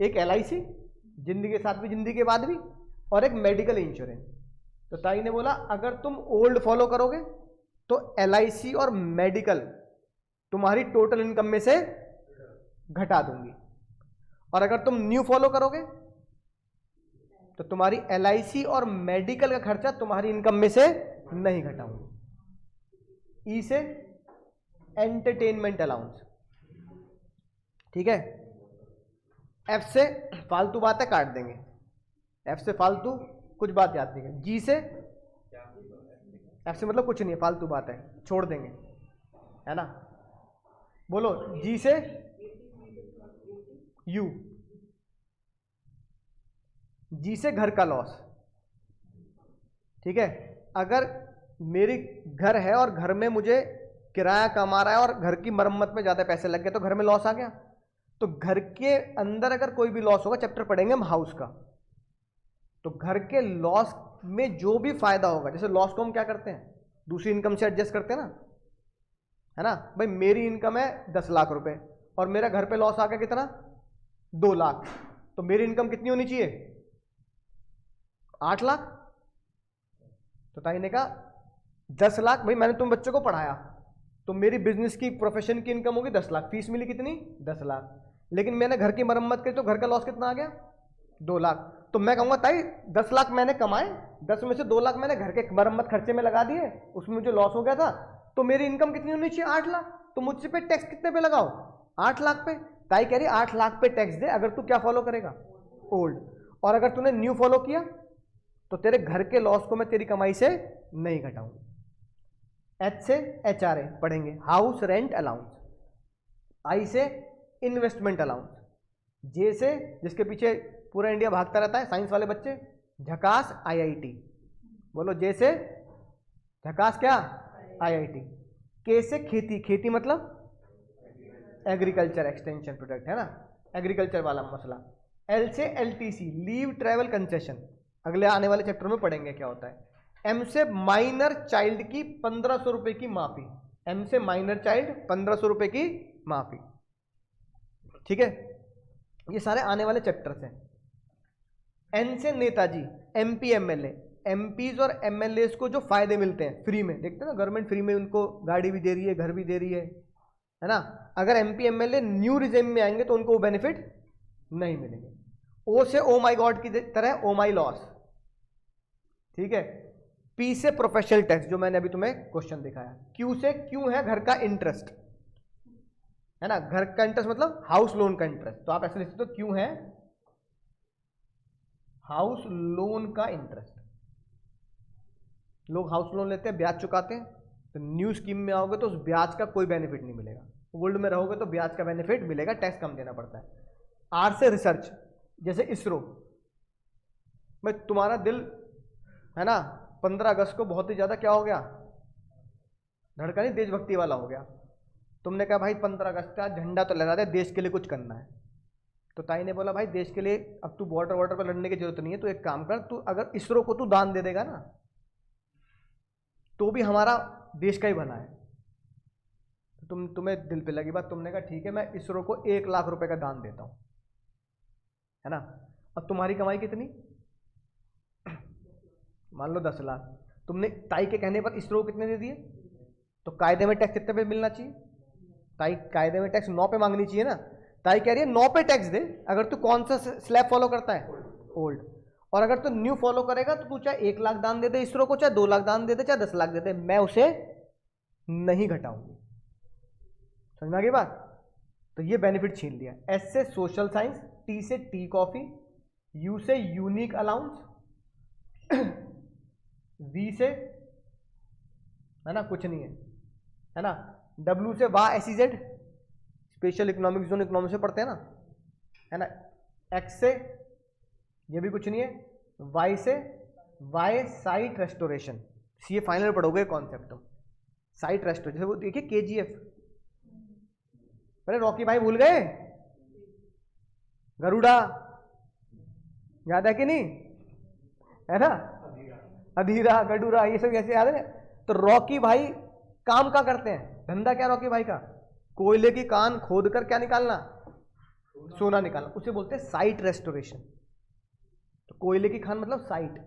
एक एलआईसी जिंदगी के साथ भी जिंदगी के बाद भी, और एक मेडिकल इंश्योरेंस। तो ताई ने बोला अगर तुम ओल्ड फॉलो करोगे तो एलआईसी और मेडिकल तुम्हारी टोटल इनकम में से घटा दूंगी, और अगर तुम न्यू फॉलो करोगे तो तुम्हारी एलआईसी और मेडिकल का खर्चा तुम्हारी इनकम में से नहीं घटाऊंगी। ई से एंटरटेनमेंट अलाउंस, ठीक है। एफ से फालतू बातें काट देंगे, एफ से फालतू कुछ बात याद नहीं है। जी से, एफ से मतलब कुछ नहीं है, फालतू बात है, छोड़ देंगे, है ना। बोलो जी से यू, जी से घर का लॉस, ठीक है। अगर मेरी घर है और घर में मुझे किराया कम आ रहा है और घर की मरम्मत में ज्यादा पैसे लग गए तो घर में लॉस आ गया, तो घर के अंदर अगर कोई भी लॉस होगा, चैप्टर पढ़ेंगे हम हाउस का, तो घर के लॉस में जो भी फायदा होगा, जैसे लॉस को हम क्या करते हैं, दूसरी इनकम से एडजस्ट करते हैं ना, है ना। भाई मेरी इनकम है 10 लाख रुपए और मेरा घर पे लॉस आ गया कितना, 2 लाख, तो मेरी इनकम कितनी होनी चाहिए, 8 लाख। तो ताई ने कहा 10 लाख, भाई मैंने तुम बच्चों को पढ़ाया तो मेरी बिजनेस की प्रोफेशन की इनकम होगी 10 लाख, फीस मिली कितनी 10 लाख, लेकिन मैंने घर की मरम्मत की तो घर का लॉस कितना आ गया 2 लाख। तो मैं कहूंगा ताई 10 लाख मैंने कमाए, 10 में से 2 लाख मैंने घर के मरम्मत खर्चे में लगा दिए, उसमें मुझे लॉस हो गया था, तो मेरी इनकम कितनी होनी चाहिए 8 लाख। तो मुझसे पे टैक्स कितने पे लगाओ, 8 लाख पे। ताई कह रही 8 लाख पे टैक्स दे अगर तू क्या फॉलो करेगा, ओल्ड, और अगर तूने न्यू फॉलो किया तो तेरे घर के लॉस को मैं तेरी कमाई से नहीं घटाऊंगा। एच से एचआरए पढ़ेंगे, हाउस रेंट अलाउंस। आई से इन्वेस्टमेंट अलाउंस। जे से जिसके पीछे पूरा इंडिया भागता रहता है, साइंस वाले बच्चे, झकास आईआईटी। बोलो जे से झकास क्या, आईआईटी। के से खेती, खेती मतलब एग्रीकल्चर एक्सटेंशन प्रोडक्ट, है ना, एग्रीकल्चर वाला मसला। एल से एलटीसी, लीव ट्रैवल कंसेशन, अगले आने वाले चैप्टर में पढ़ेंगे क्या होता है। एम से माइनर चाइल्ड की 1500 रुपए की माफी, एम से माइनर चाइल्ड 1500 रुपए की माफी, ठीक है। ये सारे आने वाले चैप्टर्स हैं। एन से नेताजी, एमपी एमएलए, एमपीज और एमएलए को जो फायदे मिलते हैं फ्री में, देखते हैं ना गवर्नमेंट फ्री में उनको गाड़ी भी दे रही है, घर भी दे रही है ना। अगर एमपी एमएलए न्यू रिजिम में आएंगे तो उनको वो बेनिफिट नहीं मिलेंगे। ओ से ओ माई गॉड की तरह ओ माई लॉस, ठीक है। पी से प्रोफेशनल टैक्स, जो मैंने अभी तुम्हें क्वेश्चन दिखाया। क्यू से क्यों है घर का इंटरेस्ट, है ना, घर का इंटरेस्ट मतलब हाउस लोन का इंटरेस्ट, तो आप ऐसे लिख सकते हो क्यों है हाउस लोन का इंटरेस्ट। लोग हाउस लोन लेते हैं, ब्याज चुकाते हैं, तो न्यू स्कीम में आओगे तो उस ब्याज का कोई बेनिफिट नहीं मिलेगा, ओल्ड में रहोगे तो ब्याज का बेनिफिट मिलेगा, टैक्स कम देना पड़ता है। आर से रिसर्च, जैसे इसरो में तुम्हारा दिल, है ना, 15 अगस्त को बहुत ही ज्यादा क्या हो गया, धड़का नहीं, देशभक्ति वाला हो गया। तुमने कहा भाई 15 अगस्त का झंडा तो लगा दे, देश के लिए कुछ करना है। तो ताई ने बोला भाई देश के लिए अब तू बॉर्डर वॉर्डर पर लड़ने की जरूरत नहीं है, तो एक काम कर, तू अगर इसरो को तू दान दे देगा ना तो भी हमारा देश का ही बना है। तो तुम्हें दिल पे लगी बात, तुमने कहा ठीक है मैं इसरो को 1 लाख रुपए का दान देता हूं, है ना। अब तुम्हारी कमाई कितनी, मान लो 10 लाख, तुमने ताई के कहने पर इसरो को कितने दे दिए, तो कायदे में टैक्स कितने पे मिलना चाहिए, ताई कायदे में टैक्स 9 पे मांगनी चाहिए ना। ताई कह रही है 9 पे टैक्स दे अगर तू कौन सा स्लैब फॉलो करता है, ओल्ड, और अगर तू न्यू फॉलो करेगा तो तू चाहे 1 लाख दान दे दे इसरो को, चाहे 2 लाख दान दे दे, चाहे 10 लाख दे दे, मैं उसे नहीं घटाऊंगी। समझ में आ गई बात। तो ये बेनिफिट छीन लिया। एस से सोशल साइंस, टी से टी कॉफी, यू से यूनिक अलाउंस, वी से, है ना, कुछ नहीं है ना, डब्ल्यू से वाह ACZ, special economic zone economic से पढ़ते हैं ना, है ना। एक्स से ये भी कुछ नहीं है, वाई से वाई साइट रेस्टोरेशन, ये फाइनल पढ़ोगे कॉन्सेप्ट, साइट रेस्टोरेशन, जैसे वो देखिए केजीएफ, अरे रॉकी भाई भूल गए? गरुड़ा, याद है कि नहीं? है ना, अधीरा, गडूरा, ये सब कैसे याद है? तो रॉकी भाई काम क्या करते हैं, धंधा क्या रॉकी भाई का? कोयले की कान खोद कर क्या निकालना? सोना निकालना। उसे बोलते हैं साइट रेस्टोरेशन। तो कोयले की खान मतलब साइट,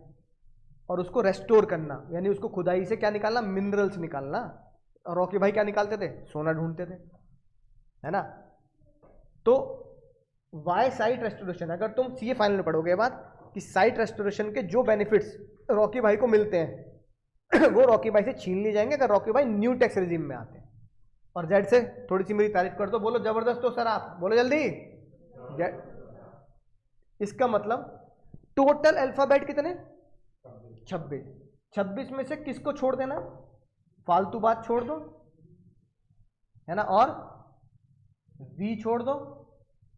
और उसको रेस्टोर करना, यानी उसको खुदाई से क्या निकालना? मिनरल्स निकालना। और रॉकी भाई क्या निकालते थे? सोना ढूंढते थे, है ना। तो वाई साइट रेस्टोरेशन, अगर तुम सीए फाइनल में पढ़ोगे बात कि साइट रेस्टोरेशन के जो बेनिफिट्स रॉकी भाई को मिलते हैं वो रॉकी भाई से छीन लिए जाएंगे अगर रॉकी भाई न्यू टैक्स रिजीम में आते हैं। और जेड से थोड़ी सी मेरी तारीफ कर दो, बोलो जबरदस्त हो सर आप, बोलो जल्दी। इसका मतलब टोटल अल्फाबेट कितने? 26। 26 में से किसको छोड़ देना? फालतू बात छोड़ दो, है ना, और V छोड़ दो,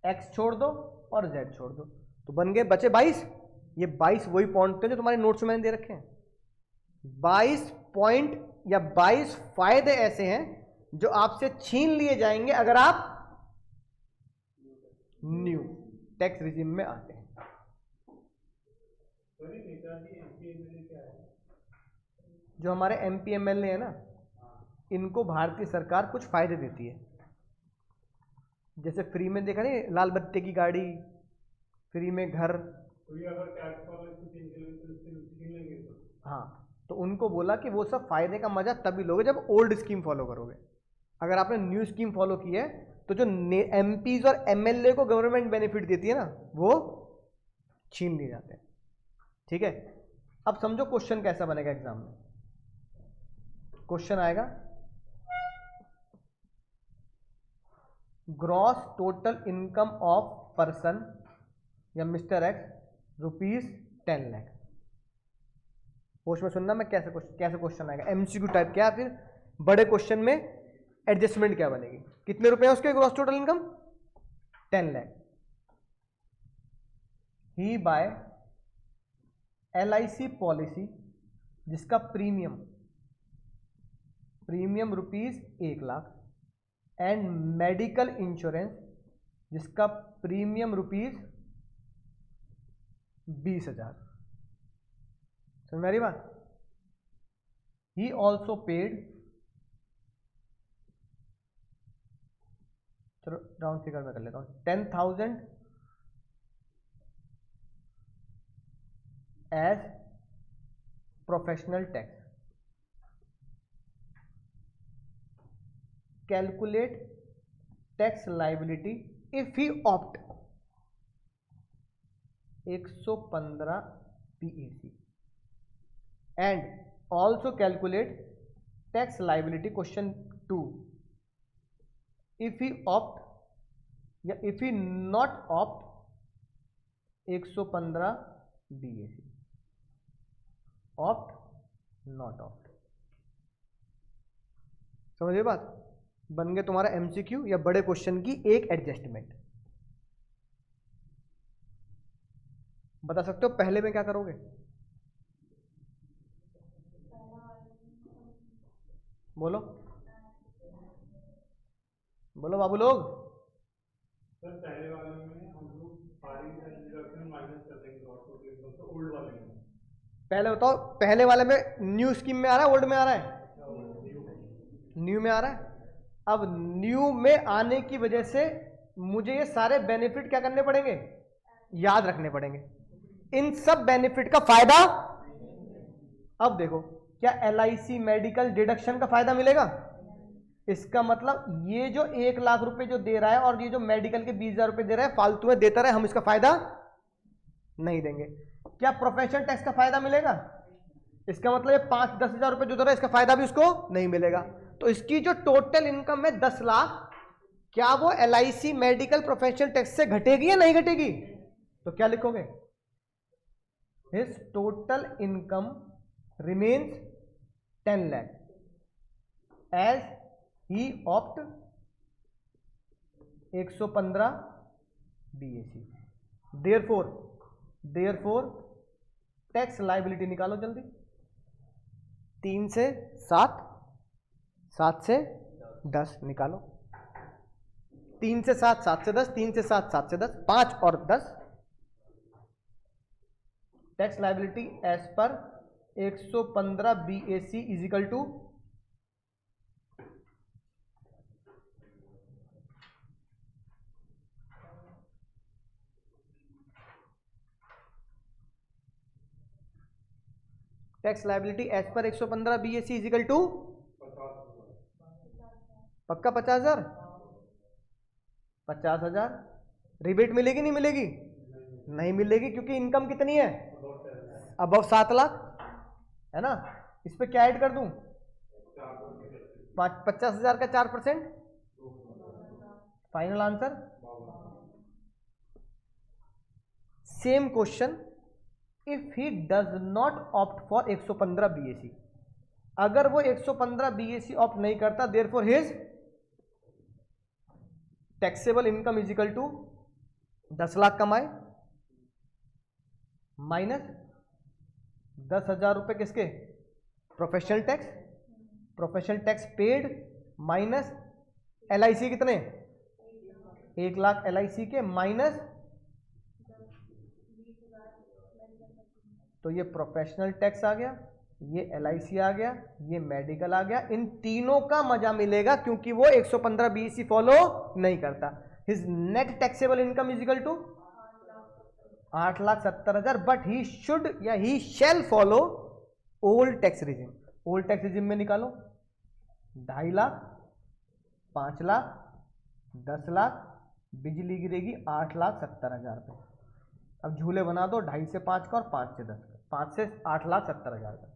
X छोड़ दो और Z छोड़ दो, तो बन गए बचे 22। ये 22 वही पॉइंट थे जो तुम्हारे नोट्स में मैंने दे रखे हैं। 22 पॉइंट या 22 फायदे ऐसे हैं जो आपसे छीन लिए जाएंगे अगर आप न्यू टैक्स रिजीम में आते हैं। जो हमारे MP MLA है ना, इनको भारतीय सरकार कुछ फायदे देती है, जैसे फ्री में देखा नहीं, लाल बत्ते की गाड़ी, फ्री में घर। हाँ, तो उनको बोला कि वो सब फायदे का मजा तभी लोगे जब ओल्ड स्कीम फॉलो करोगे। अगर आपने न्यू स्कीम फॉलो की है तो जो MPs और MLA को गवर्नमेंट बेनिफिट देती है ना, वो छीन लिए जाते हैं। ठीक है, अब समझो क्वेश्चन कैसा बनेगा एग्जाम में। क्वेश्चन आएगा gross total income of person या मिस्टर एक्स ₹10 लाख। पोस्ट में सुनना मैं कैसे क्वेश्चन आएगा, MCQ टाइप क्या, फिर बड़े क्वेश्चन में एडजस्टमेंट क्या बनेगी। कितने रुपए है उसके gross total income? 10 lakh. He buy LIC policy जिसका premium ₹1 lakh and medical insurance जिसका प्रीमियम ₹20,000। समझ में आ रही बात? ही ऑल्सो पेड, चलो राउंड फिगर में कर लेता हूं, 10,000 as professional tax. Calculate tax liability if he opt 115 PAC and also calculate tax liability question 2 if he opt या if he not opt 115 BAC, opt not opt। समझिए बात? बन गए तुम्हारा MCQ या बड़े क्वेश्चन की एक एडजस्टमेंट। बता सकते हो पहले में क्या करोगे? बोलो बोलो बाबू लोग। सर पहले वाले में हम लोग सारी डिडक्शन माइनस कर देंगे तो ओल्ड वाले में। पहले बताओ, पहले वाले में न्यू स्कीम में आ रहा है, ओल्ड में आ रहा है? न्यू में आ रहा है। अब न्यू में आने की वजह से मुझे ये सारे बेनिफिट क्या करने पड़ेंगे? याद रखने पड़ेंगे। इन सब बेनिफिट का फायदा, अब देखो, क्या LIC मेडिकल डिडक्शन का फायदा मिलेगा? इसका मतलब ये जो 1 लाख रुपए जो दे रहा है और ये जो मेडिकल के 20,000 रुपए दे रहा है फालतू में देता रहे, हम इसका फायदा नहीं देंगे। क्या प्रोफेशनल टैक्स का फायदा मिलेगा? इसका मतलब ये 5-10 हजार रुपए जो दे रहा है इसका फायदा भी उसको नहीं मिलेगा। तो इसकी जो टोटल इनकम है 10 लाख, क्या वो LIC मेडिकल प्रोफेशनल टैक्स से घटेगी या नहीं घटेगी? तो क्या लिखोगे? His total income remains 10 lakh as he opt 115 BAC। Therefore tax liability निकालो जल्दी। 3 से 7, 7 से 10 निकालो। 3 से 7, 7 से 10, 3 से 7, 7 से 10, 5 और 10। Tax liability as per 115 BAC is equal to tax liability as per 115 BAC is equal to पक्का 50,000। 50,000 रिबेट मिलेगी नहीं मिलेगी? नहीं मिलेगी, क्योंकि इनकम कितनी है? अबव 7 लाख, है ना। इस पे क्या ऐड कर दूं? 50,000 का 4%। Final answer. Same question, if he does not opt for 115 BAC, अगर वो 115 BAC ऑप्ट नहीं करता, therefore his taxable income is equal to 10 lakh कमाए माइनस 10,000 रुपए किसके? Professional tax. Professional tax paid minus LIC कितने? 1 लाख LIC के माइनस, तो ये प्रोफेशनल टैक्स आ गया, ये LIC आ गया, ये मेडिकल आ गया। इन तीनों का मजा मिलेगा क्योंकि वो 115 BAC फॉलो नहीं करता। His net taxable income is equal to 8,70,000, but he should या he shall follow old tax regime. Old tax regime में निकालो 2.5 लाख, 5 लाख, 10 लाख, बिजली गिरेगी 8,70,000 रुपये। अब झूले बना दो 2.5 से 5 का और 5 से 10 का, 5 से 8,70,000 का।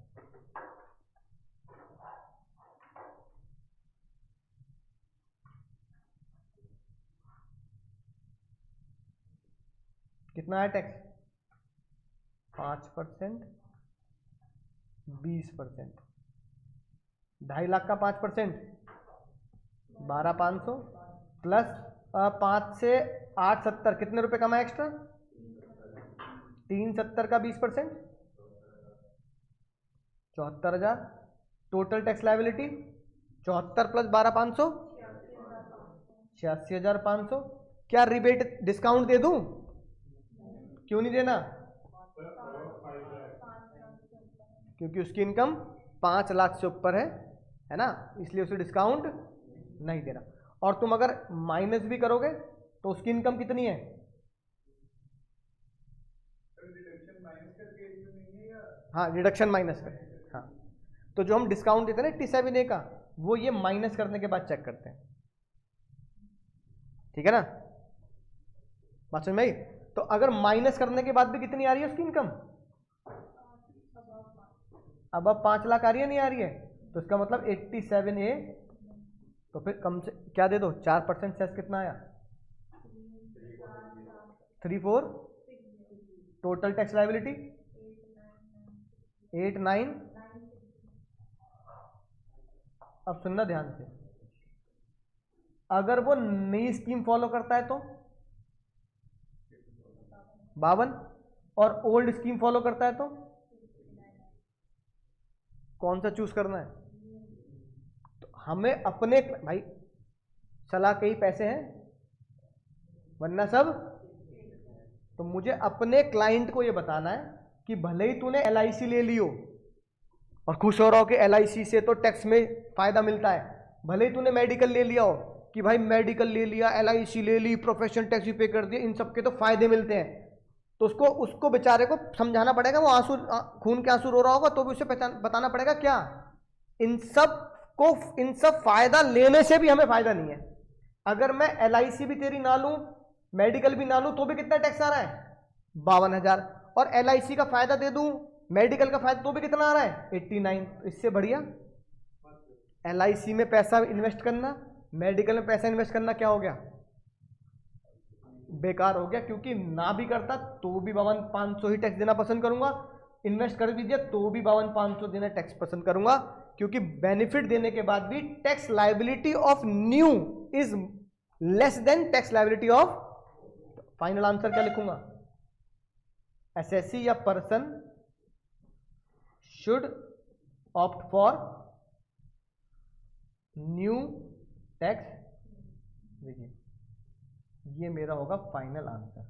कितना है टैक्स? 5%, 20%, 2.5 लाख का 5%, 12,500 प्लस 5 से 8, 70, कितने रुपए कमाए एक्स्ट्रा? 370 का 20%, 74,000। Total tax liability 74 plus 12,500, 86,500। क्या रिबेट डिस्काउंट दे दूं? क्यों नहीं देना? क्योंकि उसकी इनकम 5 लाख से ऊपर है ना, इसलिए उसे डिस्काउंट नहीं देना। और तुम अगर माइनस भी करोगे तो उसकी इनकम कितनी है? हाँ, रिडक्शन माइनस कर। हाँ, तो जो हम डिस्काउंट देते हैं ना 87A का, वो ये माइनस करने के बाद चेक करते हैं। ठीक है ना, बात समझ में आई? तो अगर माइनस करने के बाद भी कितनी आ रही है उसकी इनकम? अब 5 लाख आ रही है, नहीं आ रही है? तो इसका मतलब 87A, तो फिर कम से क्या दे दो? 4% सेस कितना आया? 34। Total tax liability 89। अब सुनना ध्यान से, अगर वो नई स्कीम फॉलो करता है तो 52, और ओल्ड स्कीम फॉलो करता है तो कौन सा चूज करना है? तो हमें अपने भाई सलाह के ही पैसे हैं वरना सब, तो मुझे अपने क्लाइंट को ये बताना है कि भले ही तूने LIC ले लियो और खुश हो रहा हो कि LIC से तो टैक्स में फायदा मिलता है, भले ही तूने मेडिकल ले लिया हो कि भाई मेडिकल ले लिया, LIC ले ली, प्रोफेशनल टैक्स भी पे कर दिया, इन सब के तो फायदे मिलते हैं, तो उसको बेचारे को समझाना पड़ेगा। वो आंसू, खून के आंसू रो रहा होगा तो भी उसे बताना पड़ेगा क्या, इन सब फायदा लेने से भी हमें फायदा नहीं है। अगर मैं LIC भी तेरी ना लूं, मेडिकल भी ना लूं, तो भी कितना टैक्स आ रहा है? 52,000। और LIC का फायदा दे दूं, मेडिकल का फायदा, तो भी कितना आ रहा है? 89। इससे बढ़िया LIC में पैसा इन्वेस्ट करना, मेडिकल में पैसा इन्वेस्ट करना क्या हो गया? बेकार हो गया। क्योंकि ना भी करता तो भी 52,500 ही टैक्स देना पसंद करूंगा, इन्वेस्ट कर भी दिया तो भी 52,500 देना टैक्स पसंद करूंगा, क्योंकि बेनिफिट देने के बाद भी tax liability of new is less than tax liability of. Final answer क्या लिखूंगा? एसएससी या person should opt for new tax regime. ये मेरा होगा फाइनल आंसर।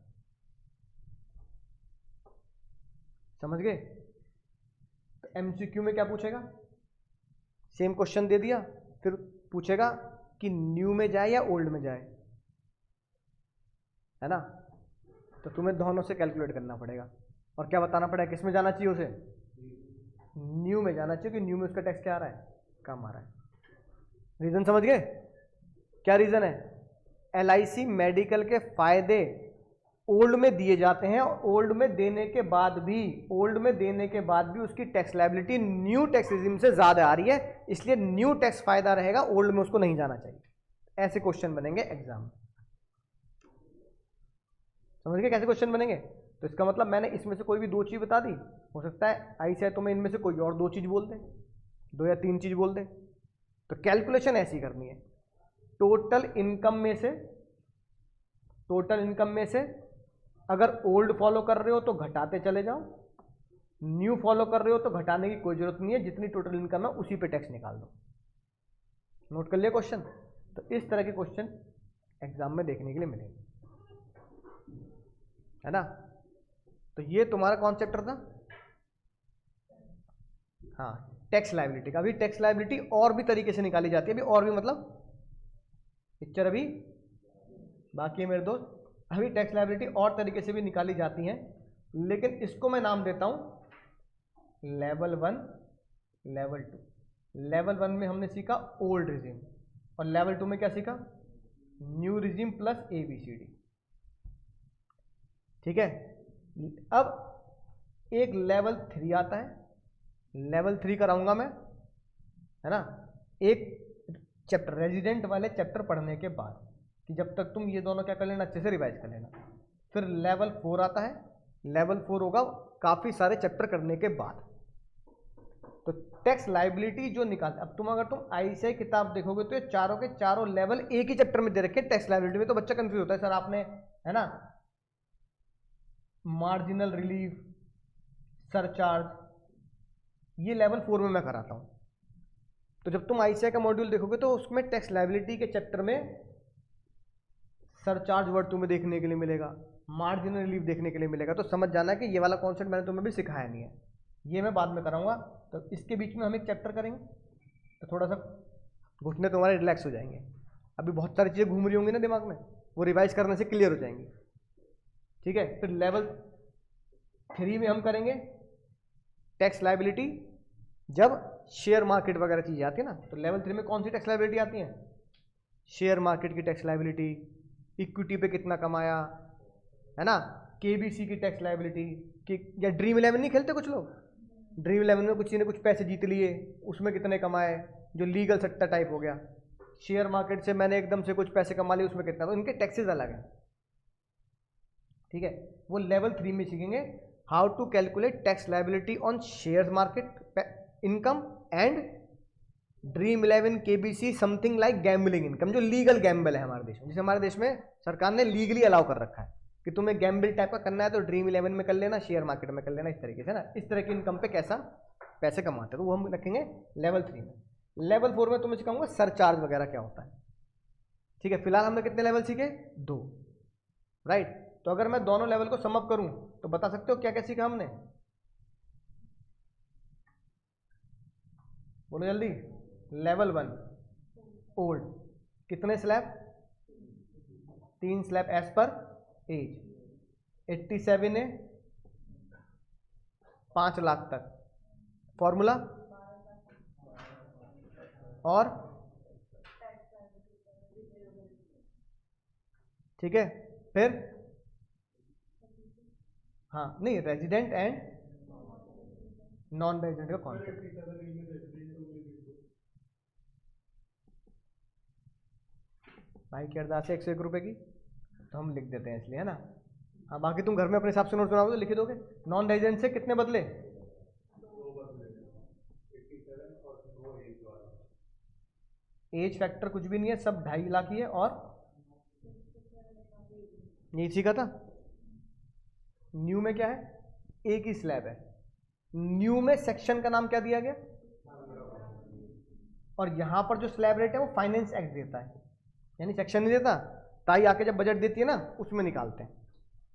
समझ गए? तो एमसीक्यू में क्या पूछेगा, सेम क्वेश्चन दे दिया, फिर पूछेगा कि न्यू में जाए या ओल्ड में जाए, है ना। तो तुम्हें दोनों से कैलकुलेट करना पड़ेगा और क्या बताना पड़ेगा, किस में जाना चाहिए उसे, न्यू में जाना चाहिए, कि न्यू में उसका टैक्स क्या आ रहा है, कम आ रहा है। रीजन समझ गए? क्या रीजन है? एलआईसी मेडिकल के फायदे ओल्ड में दिए जाते हैं और ओल्ड में देने के बाद भी उसकी tax liability new tax regime से ज्यादा आ रही है, इसलिए न्यू टैक्स फायदा रहेगा, ओल्ड में उसको नहीं जाना चाहिए। ऐसे क्वेश्चन बनेंगे एग्जाम में। समझ गए कैसे क्वेश्चन बनेंगे? तो इसका मतलब मैंने इसमें से कोई भी दो चीज बता दी, हो सकता है आई से तुम्हें इनमें से कोई और दो चीज बोल दे, दो या तीन चीज बोल दे। तो कैलकुलेशन ऐसी करनी है, टोटल इनकम में से अगर ओल्ड फॉलो कर रहे हो तो घटाते चले जाओ, न्यू फॉलो कर रहे हो तो घटाने की कोई जरूरत नहीं है, जितनी टोटल इनकम है उसी पे टैक्स निकाल दो। नोट कर लिया क्वेश्चन? तो इस तरह के क्वेश्चन एग्जाम में देखने के लिए मिलेंगे, है ना। तो ये तुम्हारा कौन चैप्टर था? हाँ, टैक्स लायबिलिटी का। अभी टैक्स लायबिलिटी और भी तरीके से निकाली जाती है, अभी और भी मतलब पिक्चर अभी बाकी है मेरे दोस्त। अभी टैक्स लायबिलिटी और तरीके से भी निकाली जाती हैं, लेकिन इसको मैं नाम देता हूं लेवल 1, लेवल 2। लेवल 1 में हमने सीखा ओल्ड रिजिम और लेवल 2 में क्या सीखा, न्यू रिजिम प्लस ABCD। ठीक है। अब एक लेवल 3 आता है, लेवल 3 कराऊंगा मैं, है ना, एक चैप्टर रेजिडेंट वाले चैप्टर पढ़ने के बाद, कि जब तक तुम ये दोनों क्या कर लेना, अच्छे से रिवाइज कर लेना। फिर लेवल 4 आता है, लेवल 4 होगा काफ़ी सारे चैप्टर करने के बाद। तो टैक्स लायबिलिटी जो निकाल, अब अगर तुम ICAI किताब देखोगे तो ये चारों के चारों लेवल एक ही चैप्टर में दे रखे टैक्स लायबिलिटी में। तो बच्चा कंफ्यूज होता है, सर आपने, है ना, मार्जिनल रिलीफ, सरचार्ज, ये लेवल 4 में मैं कराता हूँ। तो जब तुम ICAI का मॉड्यूल देखोगे तो उसमें टैक्स लायबिलिटी के चैप्टर में सरचार्ज वर्ड तुम्हें देखने के लिए मिलेगा, मार्जिनल रिलीफ देखने के लिए मिलेगा। तो समझ जाना कि ये वाला कॉन्सेप्ट मैंने तुम्हें भी सिखाया नहीं है, ये मैं बाद में कराऊंगा। तो इसके बीच में हम एक चैप्टर करेंगे, तो थोड़ा सा घुटने तुम्हारे रिलैक्स हो जाएंगे। अभी बहुत सारी चीज़ें घूम रही होंगी ना दिमाग में, वो रिवाइज करने से क्लियर हो जाएंगी। ठीक है। फिर लेवल 3 में हम करेंगे टैक्स लायबिलिटी, जब शेयर मार्केट वगैरह चीज़ें आती है ना। तो लेवल 3 में कौन सी टैक्स लायबिलिटी आती है, शेयर मार्केट की टैक्स लायबिलिटी, इक्विटी पे कितना कमाया, है ना, KBC की टैक्स लायबिलिटी, कि या ड्रीम 11 नहीं खेलते कुछ लोग, ड्रीम 11 में किसी ने कुछ पैसे जीत लिए, उसमें कितने कमाए, जो लीगल सट्टा टाइप हो गया। शेयर मार्केट से मैंने एकदम से कुछ पैसे कमा लिए, उसमें कितना, तो इनके टैक्सेस अलग हैं। ठीक है। वो लेवल 3 में सीखेंगे how to calculate tax liability on share market income and dream 11 KBC something like gambling income, जो लीगल गैम्बल है हमारे देश में। जैसे हमारे देश में सरकार ने लीगली अलाउ कर रखा है कि तुम्हें गैम्बल टाइप का करना है तो ड्रीम 11 में कर लेना, शेयर मार्केट में कर लेना, इस तरीके से ना, इस तरह की इनकम पे कैसा पैसे कमाते हैं, तो वो हम रखेंगे लेवल 3 में। लेवल 4 में तुम्हें सिखाऊंगा सरचार्ज वगैरह क्या होता है। ठीक है। फिलहाल हमने कितने लेवल सीखे, 2, राइट। तो अगर मैं दोनों लेवल को सम अप करूं तो बता सकते हो क्या क्या सीखा हमने, बोलो जल्दी। लेवल 1 ओल्ड, कितने slab, 3 slab as per age, 87 है 5 लाख तक, फॉर्मूला और ठीक है। फिर हाँ नहीं, रेजिडेंट एंड नॉन रेजिडेंट का कॉन्सेप्ट। भाई की अरदास है 101 रुपये की, तो हम लिख देते हैं इसलिए, है ना। हाँ, बाकी तुम घर में अपने हिसाब से नोट बनाओगे तो लिख दोगे। नॉन रेजिडेंट से कितने बदले, एज फैक्टर कुछ भी नहीं है, सब 2.5 लाख ही है। और यही सीखा था। न्यू में क्या है, एक ही स्लैब है। न्यू में सेक्शन का नाम क्या दिया गया, और यहां पर जो स्लैब रेट है वो फाइनेंस एक्ट देता है, यानी सेक्शन नहीं देता, ताई आके जब बजट देती है ना उसमें निकालते हैं,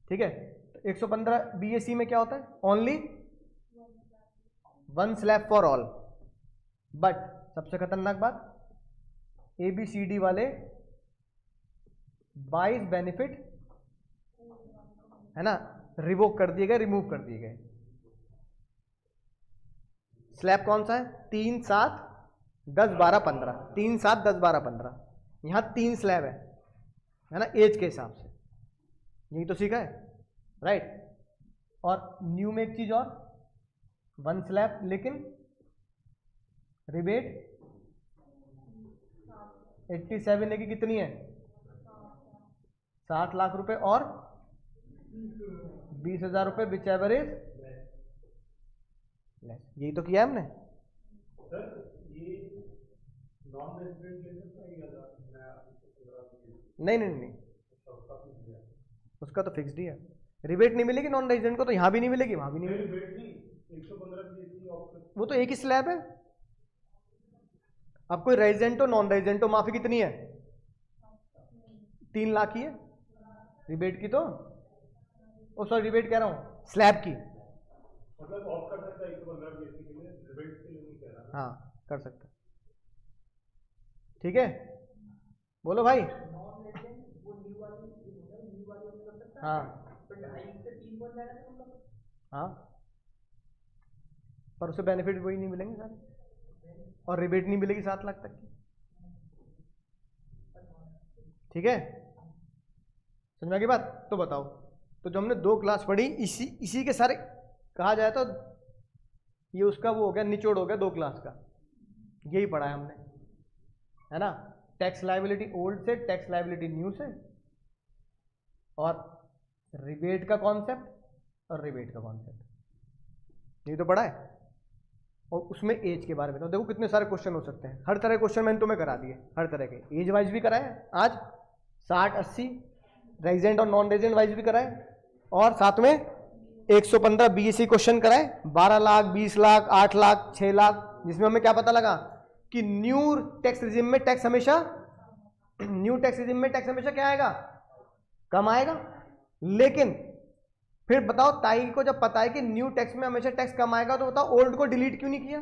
ठीक है। तो 115 BAC में क्या होता है, only 1 slab for all. But सबसे खतरनाक बात, ABCD वाले 22 बेनिफिट है ना रिवोक कर दिए गए, रिमूव कर दिए गए। स्लैब कौन सा है, 3, 7, 10, 12, 15, 3, 7, 10, 12, 15। यहां 3 स्लैब है ना एज के हिसाब से, यही तो सीखा है, राइट। और न्यू में एक चीज और, 1 स्लैब लेकिन रिबेट 87 की कितनी है, 7 लाख रुपए और 20,000 रुपए, विच एवर इज लेस। यही तो किया हमने। सर ये नॉन रेजिडेंट ले सकता है या नहीं नहीं नहीं, उसका तो फिक्स्ड ही है, रिबेट नहीं मिलेगी नॉन रेजिडेंट को, तो यहां भी नहीं मिलेगी वहां भी नहीं मिलेगी। 115 वो तो एक ही स्लैब है। अब कोई रेजिडेंट हो नॉन रेजिडेंट हो, माफी कितनी है, 3 लाख ही है रिबेट की तो, ओ सॉरी रिबेट कह रहा हूं, स्लैब की। मतलब ऑफ कर सकता है 115 BAC के लिए, रिबेट के लिए नहीं कह रहा। हाँ कर सकता, ठीक है। बोलो भाई। हाँ हाँ, पर उसे बेनिफिट वही नहीं मिलेंगे सारे, और रिबेट नहीं मिलेगी 7 लाख तक की, ठीक है। समझ में आ गई बात। तो बताओ, तो जो हमने 2 क्लास पढ़ी इसी के सारे कहा जाए तो ये उसका वो हो गया, निचोड़ हो गया 2 क्लास का, यही पढ़ा है हमने, है ना। टैक्स लायबिलिटी ओल्ड से, टैक्स लायबिलिटी न्यू से, और रिबेट का कॉन्सेप्ट और रिबेट का कॉन्सेप्ट, यही तो पढ़ा है। और उसमें एज के बारे में तो देखो कितने सारे क्वेश्चन हो सकते हैं, हर तरह के क्वेश्चन मैंने तुम्हें करा दिए, हर तरह के एज वाइज भी कराए आज, 60, 80 रेजिडेंट और नॉन रेजिडेंट वाइज भी कराए, और साथ में 115 BAC क्वेश्चन कराए, 12 लाख, 20 लाख, 8 लाख, 6 लाख, जिसमें हमें क्या पता लगा कि न्यू टैक्स रिजिम में टैक्स हमेशा क्या आएगा, कम आएगा। लेकिन फिर बताओ, ताई को जब पता है कि न्यू टैक्स में हमेशा टैक्स कम आएगा, तो बताओ ओल्ड को डिलीट क्यों नहीं किया,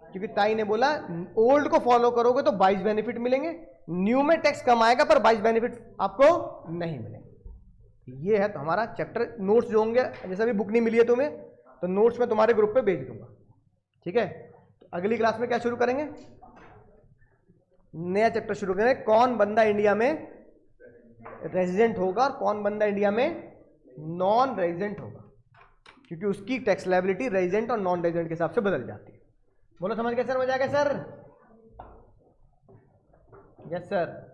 क्योंकि ताई ने बोला ओल्ड को फॉलो करोगे तो 22 बेनिफिट मिलेंगे, न्यू में टैक्स कम आएगा पर 22 बेनिफिट आपको नहीं मिलेंगे। ये है तो हमारा चैप्टर। नोट्स जो होंगे, जैसे अभी बुक नहीं मिली है तुम्हें, तो नोट्स में तुम्हारे ग्रुप पे भेज दूंगा, ठीक है। तो अगली क्लास में क्या शुरू करेंगे, नया चैप्टर शुरू करेंगे, कौन बंदा इंडिया में रेजिडेंट होगा और कौन बंदा इंडिया में नॉन रेजिडेंट होगा, क्योंकि उसकी टैक्स लायबिलिटी रेजिडेंट और नॉन रेजिडेंट के हिसाब से बदल जाती है। बोलो समझ गए सर, मजा आ गया सर, यस सर।